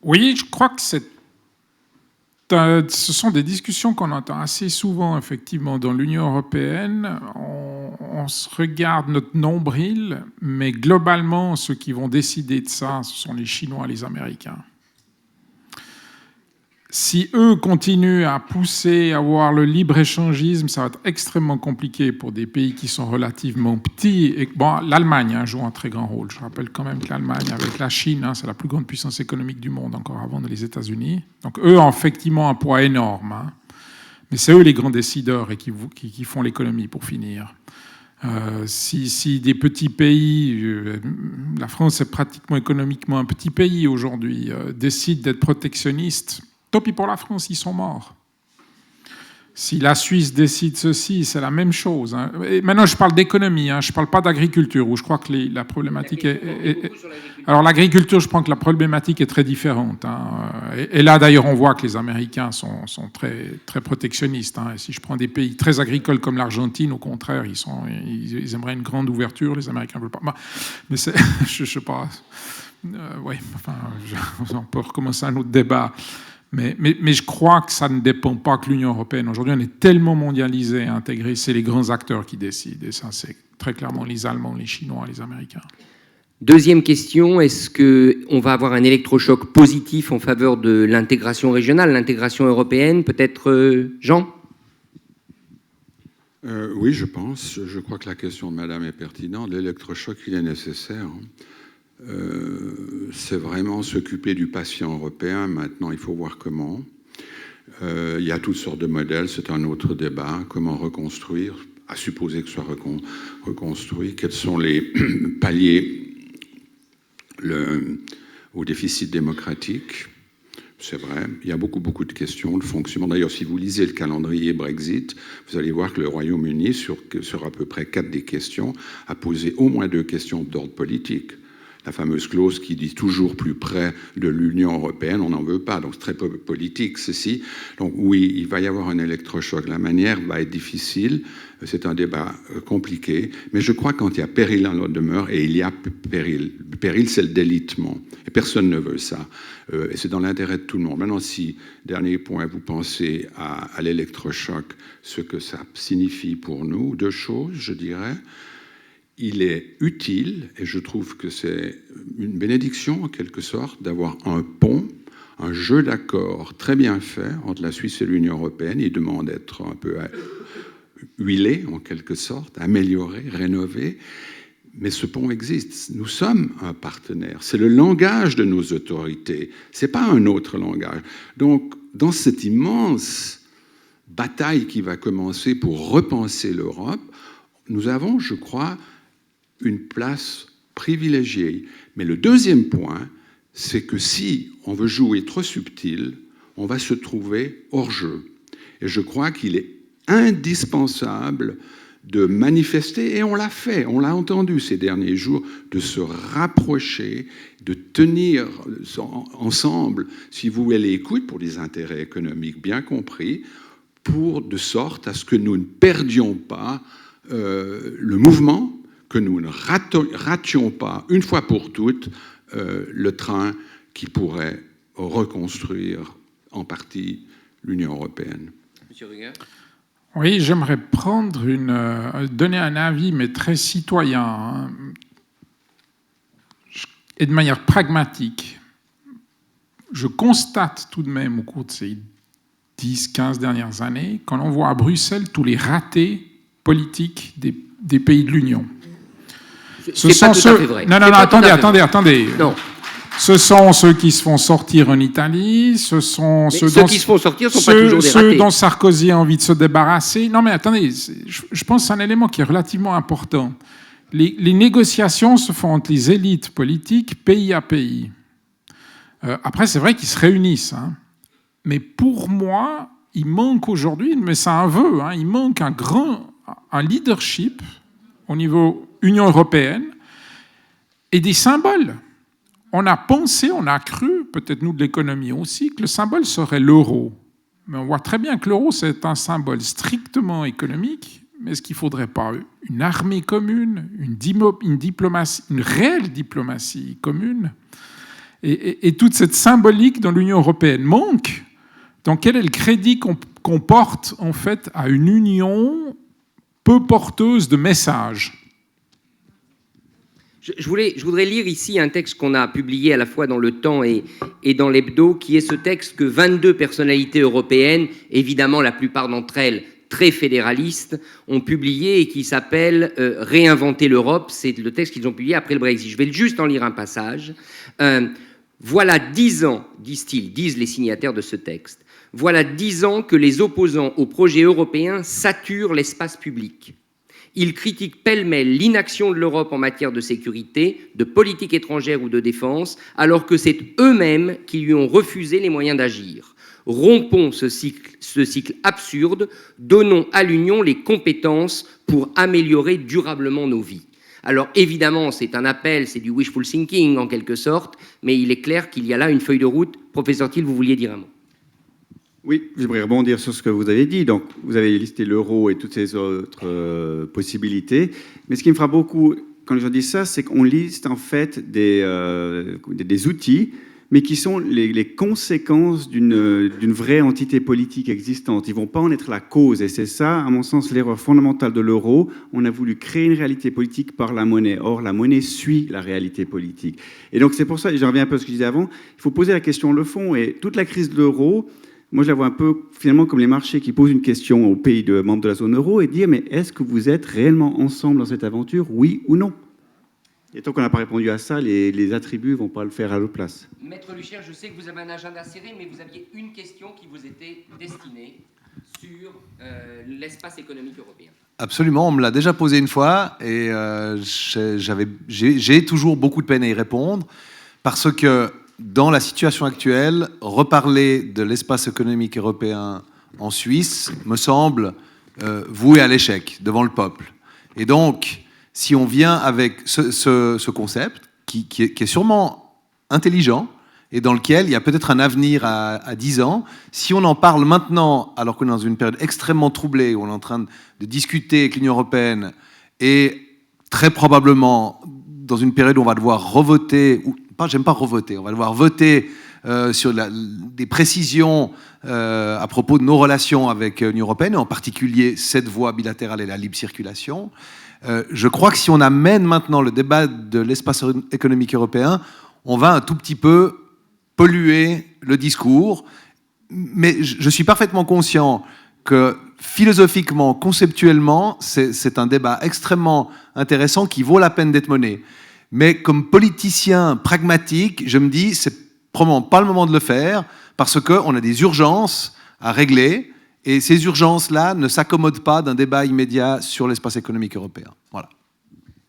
Oui, je crois que ce sont des discussions qu'on entend assez souvent, effectivement, dans l'Union européenne. On se regarde notre nombril, mais globalement, ceux qui vont décider de ça, ce sont les Chinois et les Américains. Si eux continuent à pousser, à avoir le libre-échangisme, ça va être extrêmement compliqué pour des pays qui sont relativement petits. Et, bon, l'Allemagne joue un très grand rôle. Je rappelle quand même que l'Allemagne, avec la Chine, c'est la plus grande puissance économique du monde, encore avant les États-Unis. Donc eux ont effectivement un poids énorme. Mais c'est eux les grands décideurs et qui font l'économie, pour finir. Si des petits pays, la France est pratiquement économiquement un petit pays aujourd'hui, décident d'être protectionnistes, tant pis pour la France, ils sont morts. Si la Suisse décide ceci, c'est la même chose. Et maintenant, je parle d'économie, je ne parle pas d'agriculture, où je crois que la problématique est... Alors l'agriculture, je pense que la problématique est très différente. Et là, d'ailleurs, on voit que les Américains sont très, très protectionnistes. Et si je prends des pays très agricoles comme l'Argentine, au contraire, ils aimeraient une grande ouverture, les Américains ne veulent pas. Mais je ne sais pas... oui, enfin, on peut recommencer un autre débat. Mais je crois que ça ne dépend pas que l'Union européenne. Aujourd'hui, on est tellement mondialisé et intégré, c'est les grands acteurs qui décident. Et ça, c'est très clairement les Allemands, les Chinois, les Américains. Deuxième question, est-ce qu'on va avoir un électrochoc positif en faveur de l'intégration régionale, l'intégration européenne? Peut-être Jean? Oui, je pense. Je crois que la question de madame est pertinente. L'électrochoc, il est nécessaire. C'est vraiment s'occuper du patient européen. Maintenant, il faut voir comment. Il y a toutes sortes de modèles. C'est un autre débat. Comment reconstruire, à supposer que ce soit reconstruit. Quels sont les paliers au déficit démocratique? C'est vrai, il y a beaucoup de questions, le fonctionnement. D'ailleurs, si vous lisez le calendrier Brexit, vous allez voir que le Royaume-Uni, sur à peu près 4 des questions, a posé au moins 2 questions d'ordre politique. La fameuse clause qui dit toujours plus près de l'Union européenne, on n'en veut pas, donc c'est très politique ceci. Donc oui, il va y avoir un électrochoc. La manière va être difficile, c'est un débat compliqué, mais je crois que quand il y a péril en la demeure, et il y a péril, le péril c'est le délitement, et personne ne veut ça, et c'est dans l'intérêt de tout le monde. Maintenant, si, dernier point, vous pensez à l'électrochoc, ce que ça signifie pour nous, 2 choses, je dirais. Il est utile, et je trouve que c'est une bénédiction en quelque sorte, d'avoir un pont, un jeu d'accords très bien fait entre la Suisse et l'Union européenne. Il demande d'être un peu huilé en quelque sorte, amélioré, rénové. Mais ce pont existe. Nous sommes un partenaire. C'est le langage de nos autorités. Ce n'est pas un autre langage. Donc, dans cette immense bataille qui va commencer pour repenser l'Europe, nous avons, je crois, une place privilégiée. Mais le deuxième point, c'est que si on veut jouer trop subtil, on va se trouver hors jeu. Et je crois qu'il est indispensable de manifester, et on l'a fait, on l'a entendu ces derniers jours, de se rapprocher, de tenir ensemble, si vous voulez, l'écoute pour des intérêts économiques bien compris, de sorte à ce que nous ne perdions pas le mouvement, que nous ne rations pas une fois pour toutes le train qui pourrait reconstruire en partie l'Union européenne. Monsieur Ruger. Oui, j'aimerais donner un avis, mais très citoyen, hein, et de manière pragmatique. Je constate tout de même au cours de ces 10-15 dernières années, quand on voit à Bruxelles tous les ratés politiques des pays de l'Union. C'est pas tout à fait vrai. Non, attendez. Non. Ce sont ceux qui se font sortir en Italie, ce sont ceux qui se font sortir ne sont pas toujours des ratés. Ceux dont Sarkozy a envie de se débarrasser. Non, mais attendez, je pense que c'est un élément qui est relativement important. Les négociations se font entre les élites politiques, pays à pays. Après, c'est vrai qu'ils se réunissent. Hein. Mais pour moi, il manque aujourd'hui, mais c'est un vœu, hein, il manque un leadership au niveau Union européenne et des symboles. On a pensé, on a cru, peut-être nous de l'économie aussi, que le symbole serait l'euro. Mais on voit très bien que l'euro, c'est un symbole strictement économique. Mais est-ce qu'il ne faudrait pas une armée commune, une diplomatie, une réelle diplomatie commune? Et toute cette symbolique dans l'Union européenne manque. Donc quel est le crédit qu'on porte en fait à une union peu porteuse de messages? Je voudrais lire ici un texte qu'on a publié à la fois dans Le Temps et dans l'Hebdo, qui est ce texte que 22 personnalités européennes, évidemment la plupart d'entre elles très fédéralistes, ont publié et qui s'appelle « Réinventer l'Europe ». C'est le texte qu'ils ont publié après le Brexit. Je vais juste en lire un passage. Voilà 10 ans, disent-ils, disent les signataires de ce texte, voilà 10 ans que les opposants au projet européen saturent l'espace public. Ils critiquent pêle-mêle l'inaction de l'Europe en matière de sécurité, de politique étrangère ou de défense, alors que c'est eux-mêmes qui lui ont refusé les moyens d'agir. Rompons ce cycle absurde, donnons à l'Union les compétences pour améliorer durablement nos vies. Alors évidemment, c'est un appel, c'est du wishful thinking en quelque sorte, mais il est clair qu'il y a là une feuille de route. Professeur Thiel, vous vouliez dire un mot? Oui, j'aimerais rebondir sur ce que vous avez dit. Donc, vous avez listé l'euro et toutes ces autres possibilités. Mais ce qui me fera beaucoup, quand je dis ça, c'est qu'on liste en fait des outils, mais qui sont les conséquences d'une vraie entité politique existante. Ils ne vont pas en être la cause. Et c'est ça, à mon sens, l'erreur fondamentale de l'euro. On a voulu créer une réalité politique par la monnaie. Or, la monnaie suit la réalité politique. Et donc, c'est pour ça, et j'en reviens un peu à ce que je disais avant, il faut poser la question le fond. Et toute la crise de l'euro, moi, je la vois un peu, finalement, comme les marchés qui posent une question aux pays membres de la zone euro et dire, mais est-ce que vous êtes réellement ensemble dans cette aventure, oui ou non? Et tant qu'on n'a pas répondu à ça, les attributs ne vont pas le faire à notre place. Maître Lucher, je sais que vous avez un agenda serré, mais vous aviez une question qui vous était destinée sur l'espace économique européen. Absolument, on me l'a déjà posé une fois et j'ai toujours beaucoup de peine à y répondre parce que dans la situation actuelle, reparler de l'espace économique européen en Suisse me semble voué à l'échec devant le peuple. Et donc, si on vient avec ce concept, qui est sûrement intelligent, et dans lequel il y a peut-être un avenir à 10 ans, si on en parle maintenant, alors qu'on est dans une période extrêmement troublée, où on est en train de discuter avec l'Union européenne, et très probablement dans une période où on va devoir revoter, ou pas, j'aime pas revoter, on va devoir voter sur des précisions à propos de nos relations avec l'Union européenne, et en particulier cette voie bilatérale et la libre circulation. Je crois que si on amène maintenant le débat de l'espace économique européen, on va un tout petit peu polluer le discours. Mais je suis parfaitement conscient que philosophiquement, conceptuellement, c'est un débat extrêmement intéressant qui vaut la peine d'être mené. Mais comme politicien pragmatique, je me dis, c'est probablement pas le moment de le faire parce qu'on a des urgences à régler. Et ces urgences-là ne s'accommodent pas d'un débat immédiat sur l'espace économique européen. Voilà.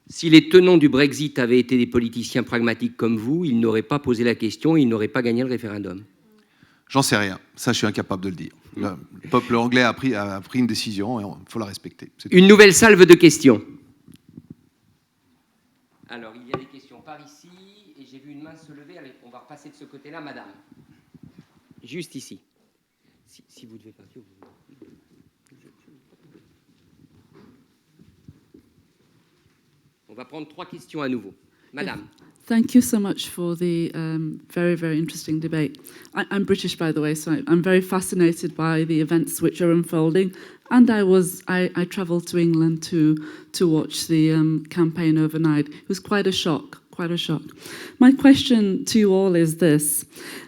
Si les tenants du Brexit avaient été des politiciens pragmatiques comme vous, ils n'auraient pas posé la question, ils n'auraient pas gagné le référendum. J'en sais rien. Ça, je suis incapable de le dire. Le peuple anglais a pris une décision et il faut la respecter. Une nouvelle salve de questions. Alors, il y a des questions par ici, et j'ai vu une main se lever. Allez, on va repasser de ce côté-là, madame. Juste ici. Si vous devez partir, on va prendre 3 questions à nouveau. Madame. Thank you so much for the very, very interesting debate. I'm British, by the way, so I'm very fascinated by the events which are unfolding. And I travelled to England to watch the campaign overnight. It was quite a shock. My question to you all is this.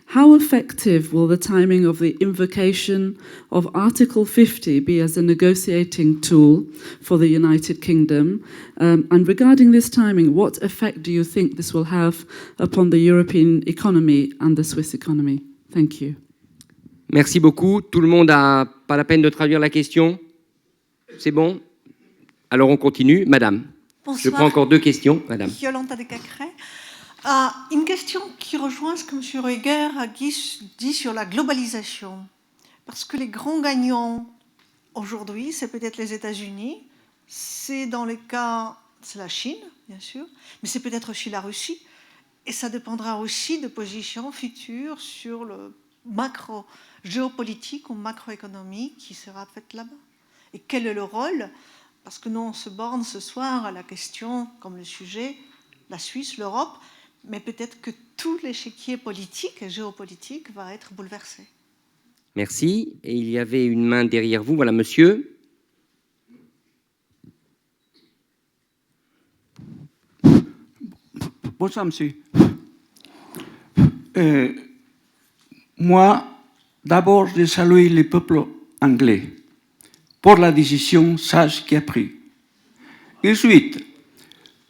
How effective will the timing of the invocation of Article 50 be as a negotiating tool for the United Kingdom? And regarding this timing, what effect do you think this will have upon the European economy and the Swiss economy? Thank you. Merci beaucoup. Tout le monde n'a pas la peine de traduire la question? C'est bon? Alors on continue. Madame. Bonsoir. Je prends encore 2 questions. Madame. Yolanda de Cacré. Une question qui rejoint ce que M. Rueger a dit sur la globalisation. Parce que les grands gagnants aujourd'hui, c'est peut-être les États-Unis, c'est dans les cas, c'est la Chine, bien sûr, mais c'est peut-être aussi la Russie. Et ça dépendra aussi de positions futures sur le macro-géopolitique ou macroéconomique qui sera faite là-bas. Et quel est le rôle? Parce que nous, on se borne ce soir à la question, comme le sujet, la Suisse, l'Europe, mais peut-être que tout l'échiquier politique et géopolitique va être bouleversé. Merci. Et il y avait une main derrière vous. Voilà, monsieur. Bonsoir, monsieur. Moi, d'abord, je salue le peuple anglais pour la décision sage qu'il a prise. Ensuite,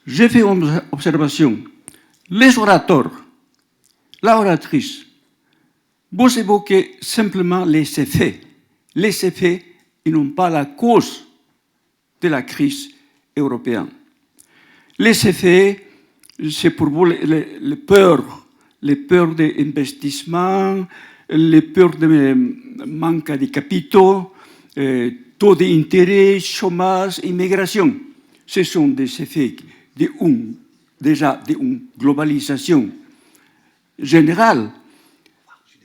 j'ai fait une observation. Les orateurs, la oratrice, vous évoquez simplement les effets et non pas la cause de la crise européenne. Les effets, c'est pour vous les peurs d'investissement, les peurs de manque de capitaux, taux d'intérêt, chômage, immigration. Ce sont des effets déjà d'une globalisation générale.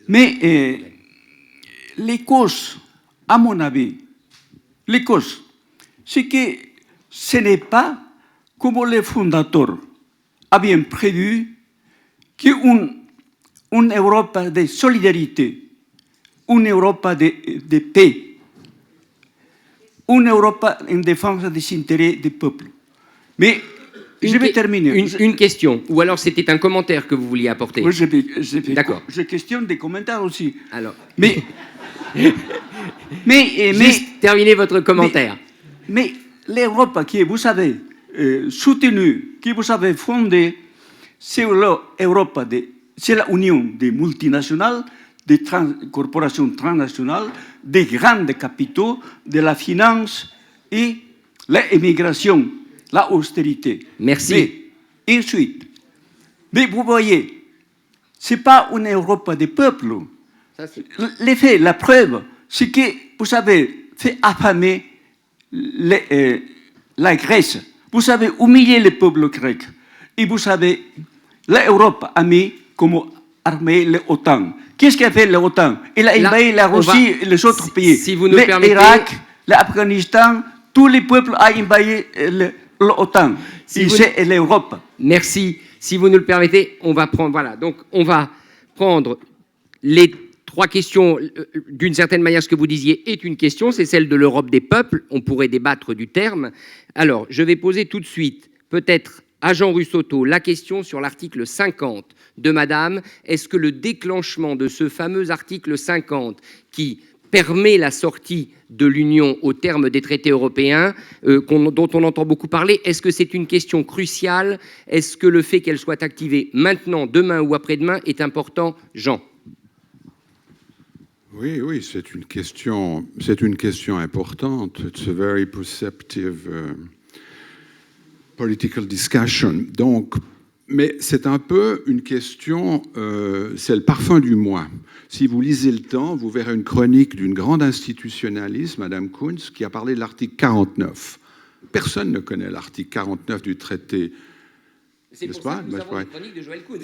Mais les causes, à mon avis, les causes, c'est que ce n'est pas comme les fondateurs avaient prévu qu'une une Europe de solidarité, une Europe de paix, une Europe en défense des intérêts des peuples. Mais je vais terminer. Une question, ou alors c'était un commentaire que vous vouliez apporter. Oui, D'accord. Je questionne des commentaires aussi. Alors. Mais Juste terminez votre commentaire. Mais l'Europe qui, vous savez, soutenue, qui vous avez fondée, c'est l'Europe, c'est l'union des multinationales, des corporations transnationales, des grands capitaux, de la finance et l'immigration, la austérité. Merci. Mais, ensuite, mais vous voyez, ce n'est pas une Europe des peuples. L'effet, la preuve, c'est que vous avez fait affamer la Grèce, vous avez humilié le peuple grec, et vous savez, l'Europe a mis comme armée l'OTAN. Qu'est-ce qu'a fait l'OTAN? Il a envahi la Russie et les autres pays. Si vous nous permettez... L'Irak, l'Afghanistan, tous les peuples ont envahi l'OTAN. Et c'est l'Europe. Merci. Si vous nous le permettez, on va prendre... Voilà, donc on va prendre les 3 questions. D'une certaine manière, ce que vous disiez est une question, c'est celle de l'Europe des peuples. On pourrait débattre du terme. Alors, je vais poser tout de suite, peut-être à Jean Russotto, la question sur l'article 50 de Madame. Est-ce que le déclenchement de ce fameux article 50 qui permet la sortie de l'Union au terme des traités européens, dont on entend beaucoup parler, est-ce que c'est une question cruciale? Est-ce que le fait qu'elle soit activée maintenant, demain ou après-demain est important? Jean? Oui, c'est une question importante. It's a very perceptive political discussion. Donc, mais c'est un peu une question, c'est le parfum du mois. Si vous lisez Le Temps, vous verrez une chronique d'une grande institutionnaliste, Madame Kunz, qui a parlé de l'article 49. Personne ne connaît l'article 49 du traité. C'est pour ça que nous avons une chronique de Joël Kuhn.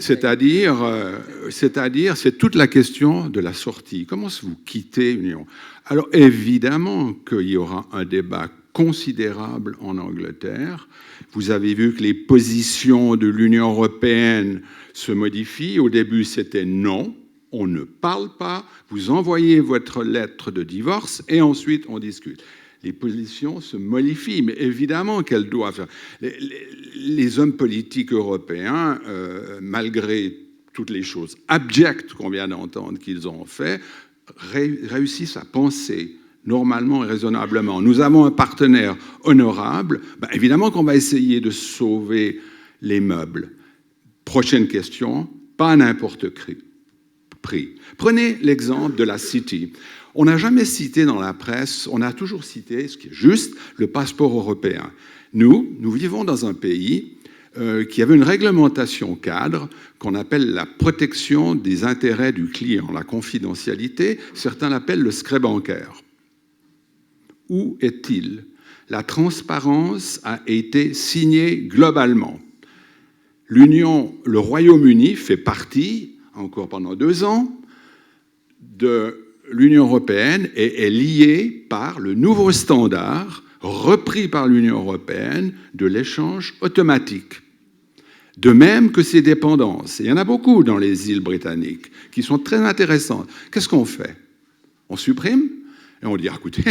C'est-à-dire, c'est toute la question de la sortie. Comment vous quittez l'Union? Alors, évidemment qu'il y aura un débat considérable en Angleterre. Vous avez vu que les positions de l'Union européenne se modifient. Au début, c'était non, on ne parle pas, vous envoyez votre lettre de divorce et ensuite on discute. Les positions se modifient, mais évidemment qu'elles doivent. Les hommes politiques européens, malgré toutes les choses abjectes qu'on vient d'entendre qu'ils ont fait, réussissent à penser normalement et raisonnablement. Nous avons un partenaire honorable, ben évidemment qu'on va essayer de sauver les meubles. Prochaine question, pas à n'importe prix. Prenez l'exemple de la City. On n'a jamais cité dans la presse, on a toujours cité, ce qui est juste, le passeport européen. Nous vivons dans un pays qui avait une réglementation cadre qu'on appelle la protection des intérêts du client, la confidentialité, certains l'appellent le secret bancaire. Où est-il? La transparence a été signée globalement. Le Royaume-Uni fait partie, encore pendant 2 ans, de l'Union européenne et est lié par le nouveau standard repris par l'Union européenne de l'échange automatique. De même que ses dépendances. Il y en a beaucoup dans les îles britanniques qui sont très intéressantes. Qu'est-ce qu'on fait? On supprime? Et on dit, écoutez,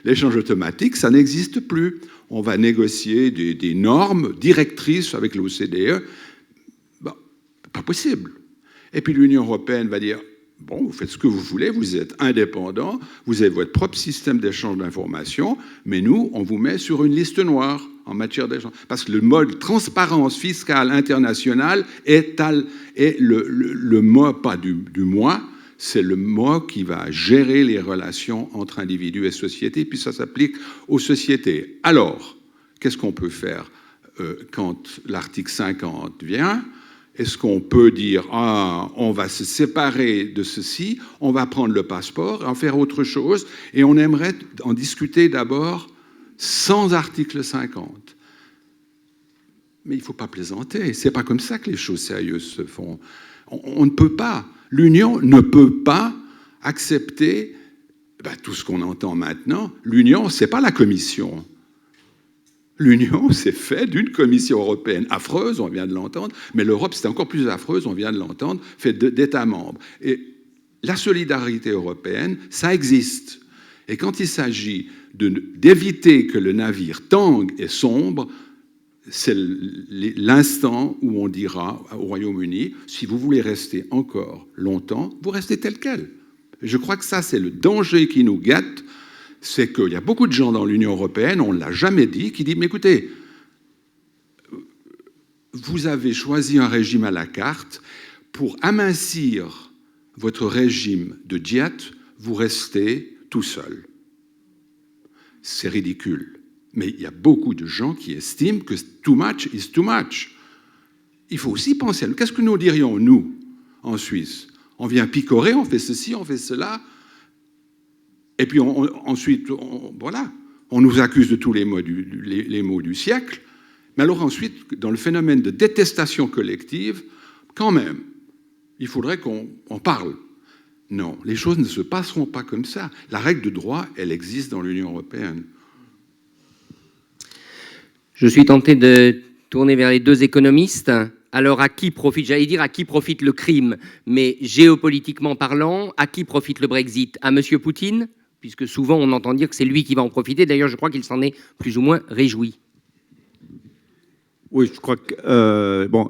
l'échange automatique, ça n'existe plus. On va négocier des normes directrices avec l'OCDE. Bon, pas possible. Et puis l'Union européenne va dire, bon, vous faites ce que vous voulez, vous êtes indépendant, vous avez votre propre système d'échange d'informations, mais nous, on vous met sur une liste noire en matière d'échange. Parce que le mode transparence fiscale internationale est le mot, pas du mois, c'est le mot qui va gérer les relations entre individus et sociétés, puis ça s'applique aux sociétés. Alors, qu'est-ce qu'on peut faire quand l'article 50 vient? Est-ce qu'on peut dire, on va se séparer de ceci, on va prendre le passeport, en faire autre chose, et on aimerait en discuter d'abord sans article 50. Mais il ne faut pas plaisanter, ce n'est pas comme ça que les choses sérieuses se font. On ne peut pas. L'Union ne peut pas accepter tout ce qu'on entend maintenant. L'Union, ce n'est pas la Commission. L'Union, c'est fait d'une Commission européenne affreuse, on vient de l'entendre, mais l'Europe, c'est encore plus affreuse, on vient de l'entendre, fait d'États membres. Et la solidarité européenne, ça existe. Et quand il s'agit d'éviter que le navire tangue et sombre, c'est l'instant où on dira au Royaume-Uni, si vous voulez rester encore longtemps, vous restez tel quel. Je crois que ça, c'est le danger qui nous guette, c'est qu'il y a beaucoup de gens dans l'Union européenne, on ne l'a jamais dit, qui disent, mais écoutez, vous avez choisi un régime à la carte, pour amincir votre régime de diète, vous restez tout seul. C'est ridicule. Mais il y a beaucoup de gens qui estiment que too much is too much. Il faut aussi penser à nous. Qu'est-ce que nous dirions, nous, en Suisse? On vient picorer, on fait ceci, on fait cela, et puis ensuite, voilà, on nous accuse de tous les maux du siècle, mais alors ensuite, dans le phénomène de détestation collective, quand même, il faudrait qu'on parle. Non, les choses ne se passeront pas comme ça. La règle de droit, elle existe dans l'Union européenne. Je suis tenté de tourner vers les deux économistes. Alors, à qui profite, j'allais dire à qui profite le crime, mais géopolitiquement parlant, à qui profite le Brexit? À M. Poutine, puisque souvent on entend dire que c'est lui qui va en profiter. D'ailleurs, je crois qu'il s'en est plus ou moins réjoui. Oui, je crois que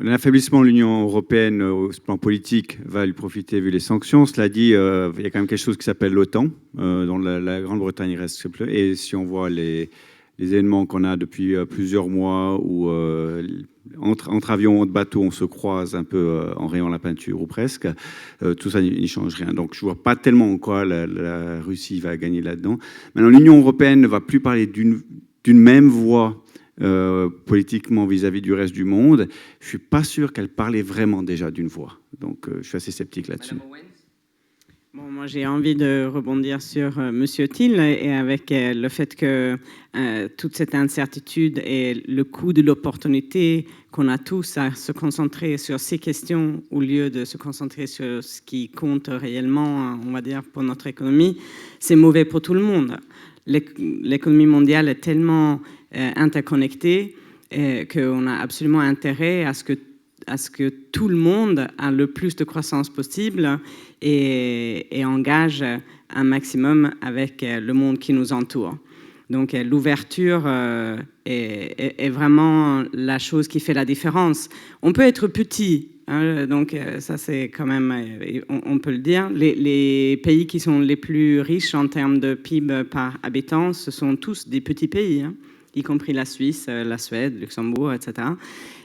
l'affaiblissement de l'Union européenne au plan politique va lui profiter vu les sanctions. Cela dit, il y a quand même quelque chose qui s'appelle l'OTAN, dont la Grande-Bretagne reste. Et si on voit les événements qu'on a depuis plusieurs mois où entre avions, entre bateaux, on se croise un peu en rayant la peinture ou presque, tout ça n'y change rien. Donc je ne vois pas tellement en quoi la Russie va gagner là-dedans. Maintenant, l'Union européenne ne va plus parler d'une même voix politiquement vis-à-vis du reste du monde. Je ne suis pas sûr qu'elle parlait vraiment déjà d'une voix. Donc je suis assez sceptique là-dessus. Bon, moi, j'ai envie de rebondir sur M. Thiel et avec le fait que toute cette incertitude et le coût de l'opportunité qu'on a tous à se concentrer sur ces questions au lieu de se concentrer sur ce qui compte réellement, on va dire, pour notre économie, c'est mauvais pour tout le monde. L'économie mondiale est tellement interconnectée qu'on a absolument intérêt à ce que tout le monde a le plus de croissance possible et engage un maximum avec le monde qui nous entoure. Donc l'ouverture est vraiment la chose qui fait la différence. On peut être petit, hein, donc ça c'est quand même, on peut le dire. Les pays qui sont les plus riches en termes de PIB par habitant, ce sont tous des petits pays, hein, y compris la Suisse, la Suède, Luxembourg, etc.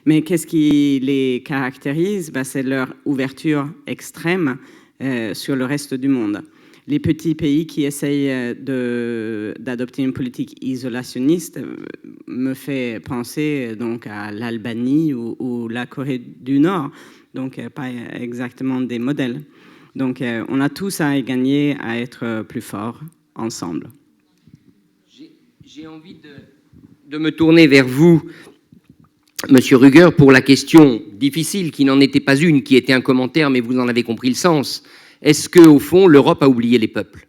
Mais qu'est-ce qui les caractérise? C'est leur ouverture extrême sur le reste du monde. Les petits pays qui essayent d'adopter une politique isolationniste me fait penser donc à l'Albanie ou la Corée du Nord, donc pas exactement des modèles. Donc on a tous à y gagner à être plus forts ensemble. J'ai envie de me tourner vers vous, Monsieur Ruger, pour la question difficile, qui n'en était pas une, qui était un commentaire, mais vous en avez compris le sens. Est-ce qu'au fond, l'Europe a oublié les peuples?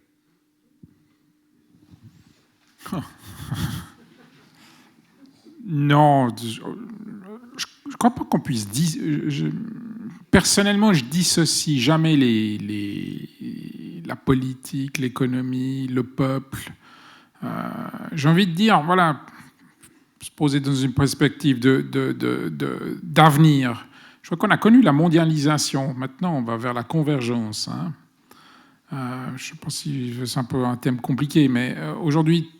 Non, je ne crois pas qu'on puisse dire... personnellement, je dissocie jamais la politique, l'économie, le peuple. J'ai envie de dire, voilà, se poser dans une perspective d'avenir. Je crois qu'on a connu la mondialisation. Maintenant, on va vers la convergence. Hein. Je ne sais pas si c'est un peu un thème compliqué, mais aujourd'hui,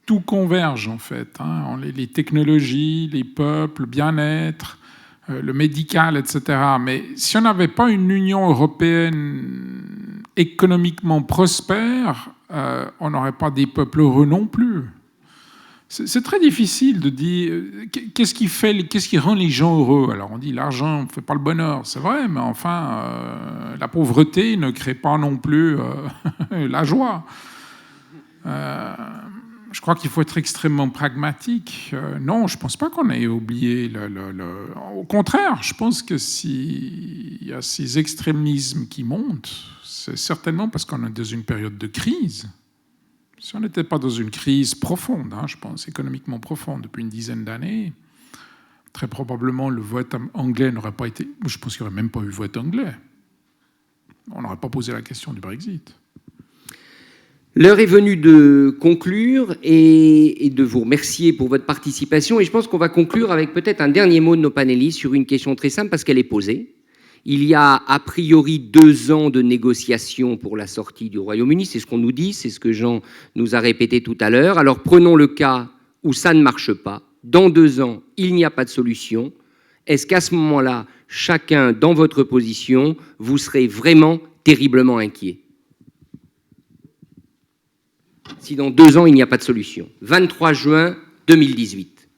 tout converge, en fait. Hein. Les technologies, les peuples, le bien-être, le médical, etc. Mais si on n'avait pas une Union européenne économiquement prospère, on n'aurait pas des peuples heureux non plus. C'est très difficile de dire qu'est-ce qui rend les gens heureux. Alors on dit l'argent ne fait pas le bonheur, c'est vrai, mais enfin la pauvreté ne crée pas non plus la joie. Je crois qu'il faut être extrêmement pragmatique. Non, je ne pense pas qu'on ait oublié Au contraire, je pense que s'il y a ces extrémismes qui montent, c'est certainement parce qu'on est dans une période de crise. Si on n'était pas dans une crise profonde, je pense, économiquement profonde, depuis une dizaine d'années, très probablement le vote anglais n'aurait pas été... Je pense qu'il n'y aurait même pas eu vote anglais. On n'aurait pas posé la question du Brexit. L'heure est venue de conclure et de vous remercier pour votre participation. Et je pense qu'on va conclure avec peut-être un dernier mot de nos panélistes sur une question très simple parce qu'elle est posée. Il y a a priori 2 ans de négociations pour la sortie du Royaume-Uni. C'est ce qu'on nous dit, c'est ce que Jean nous a répété tout à l'heure. Alors prenons le cas où ça ne marche pas. Dans 2 ans, il n'y a pas de solution. Est-ce qu'à ce moment-là, chacun dans votre position, vous serez vraiment terriblement inquiet ? Si dans 2 ans, il n'y a pas de solution. 23 juin 2018.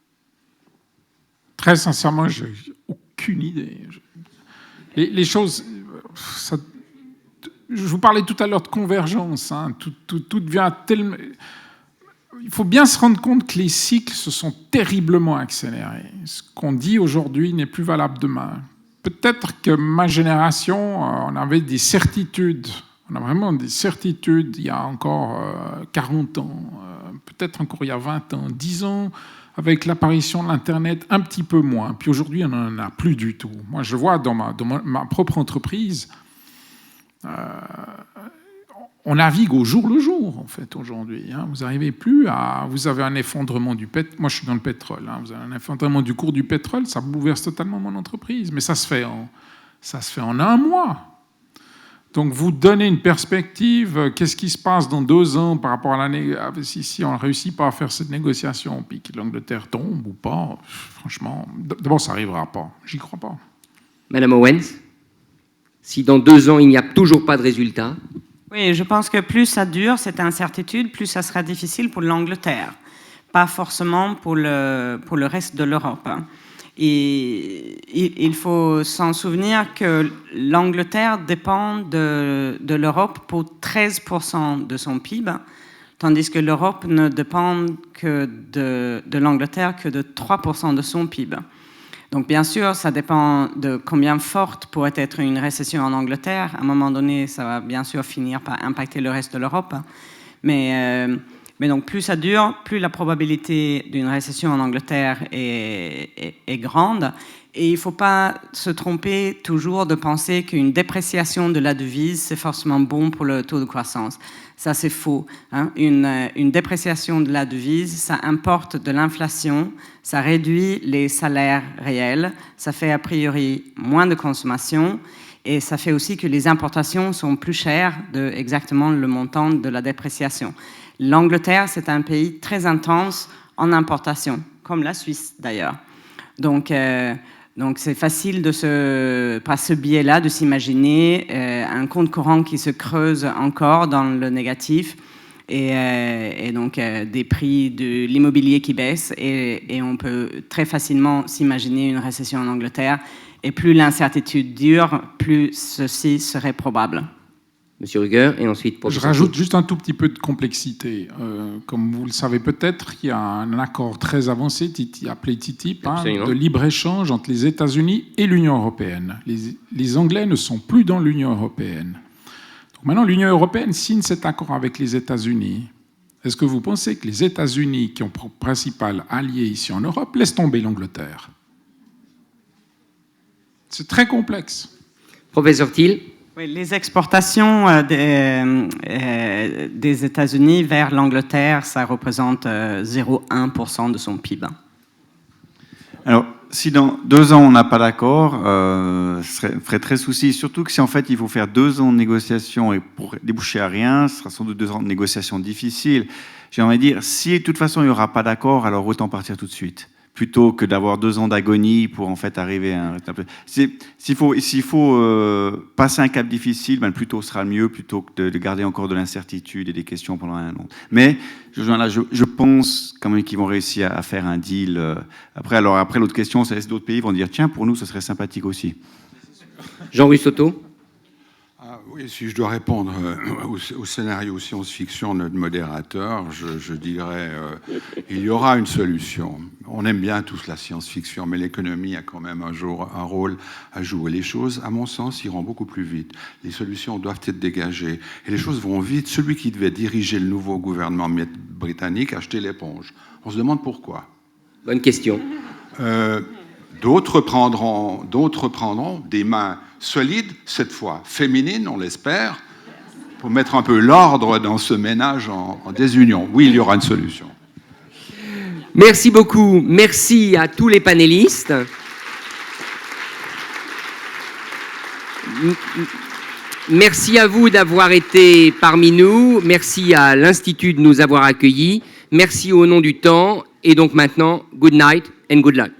Très sincèrement, je n'ai aucune idée. Les choses... je vous parlais tout à l'heure de convergence. Tout devient tellement... Il faut bien se rendre compte que les cycles se sont terriblement accélérés. Ce qu'on dit aujourd'hui n'est plus valable demain. Peut-être que ma génération, on avait des certitudes. On a vraiment des certitudes il y a encore 40 ans, peut-être encore il y a 20 ans, 10 ans, avec l'apparition de l'Internet, un petit peu moins. Puis aujourd'hui, on n'en a plus du tout. Moi, je vois dans ma propre entreprise, on navigue au jour le jour, en fait, aujourd'hui. Vous n'arrivez plus à... Vous avez un effondrement du pétrole. Moi, je suis dans le pétrole. Vous avez un effondrement du cours du pétrole, ça bouleverse totalement mon entreprise. Mais ça se fait en 1 mois. Donc, vous donnez une perspective, qu'est-ce qui se passe dans 2 ans par rapport à l'année, si on ne réussit pas à faire cette négociation, puis que l'Angleterre tombe ou pas, franchement, d'abord, ça n'arrivera pas. J'y crois pas. Madame Owens, si dans 2 ans, il n'y a toujours pas de résultat... Oui, je pense que plus ça dure, cette incertitude, plus ça sera difficile pour l'Angleterre, pas forcément pour le reste de l'Europe. Et il faut s'en souvenir que l'Angleterre dépend de l'Europe pour 13% de son PIB, tandis que l'Europe ne dépend que de l'Angleterre que de 3% de son PIB. Donc bien sûr, ça dépend de combien forte pourrait être une récession en Angleterre. À un moment donné, ça va bien sûr finir par impacter le reste de l'Europe. Mais donc plus ça dure, plus la probabilité d'une récession en Angleterre est grande. Et il ne faut pas se tromper toujours de penser qu'une dépréciation de la devise, c'est forcément bon pour le taux de croissance. Ça, c'est faux. Une dépréciation de la devise, ça importe de l'inflation, ça réduit les salaires réels, ça fait a priori moins de consommation et ça fait aussi que les importations sont plus chères de exactement le montant de la dépréciation. L'Angleterre, c'est un pays très intense en importation, comme la Suisse d'ailleurs. Donc c'est facile par ce biais-là de s'imaginer un compte courant qui se creuse encore dans le négatif et donc des prix de l'immobilier qui baissent et on peut très facilement s'imaginer une récession en Angleterre. Et plus l'incertitude dure, plus ceci serait probable. Monsieur Ruger, et ensuite... Je rajoute juste un tout petit peu de complexité. Comme vous le savez peut-être, il y a un accord très avancé, appelé TTIP, de libre-échange entre les États-Unis et l'Union européenne. Les Anglais ne sont plus dans l'Union européenne. Donc maintenant, l'Union européenne signe cet accord avec les États-Unis. Est-ce que vous pensez que les États-Unis, qui ont pour principal allié ici en Europe, laissent tomber l'Angleterre? C'est très complexe. Professeur Thiel. Oui, les exportations des États-Unis vers l'Angleterre, ça représente 0,1% de son PIB. Alors, si dans 2 ans on n'a pas d'accord, ferait très souci. Surtout que si en fait il faut faire 2 ans de négociation et pour déboucher à rien, ce sera sans doute 2 ans de négociation difficiles. J'ai envie de dire, si de toute façon il n'y aura pas d'accord, alors autant partir tout de suite, plutôt que d'avoir 2 ans d'agonie pour en fait arriver à un... S'il faut passer un cap difficile, ben, plus tôt sera le mieux, plutôt que de garder encore de l'incertitude et des questions pendant un an. Mais je pense quand même qu'ils vont réussir à faire un deal. Après, l'autre question, c'est est-ce que d'autres pays vont dire tiens, pour nous, ce serait sympathique aussi. Jean Russotto. Oui, si je dois répondre au scénario science-fiction de notre modérateur, je dirais il y aura une solution. On aime bien tous la science-fiction, mais l'économie a quand même un rôle à jouer. Les choses, à mon sens, iront beaucoup plus vite. Les solutions doivent être dégagées. Et les choses vont vite. Celui qui devait diriger le nouveau gouvernement britannique a jeté l'éponge. On se demande pourquoi. Bonne question. D'autres prendront des mains solides, cette fois féminines, on l'espère, pour mettre un peu l'ordre dans ce ménage en désunion. Oui, il y aura une solution. Merci beaucoup. Merci à tous les panélistes. Merci à vous d'avoir été parmi nous. Merci à l'Institut de nous avoir accueillis. Merci au nom du temps. Et donc maintenant, good night and good luck.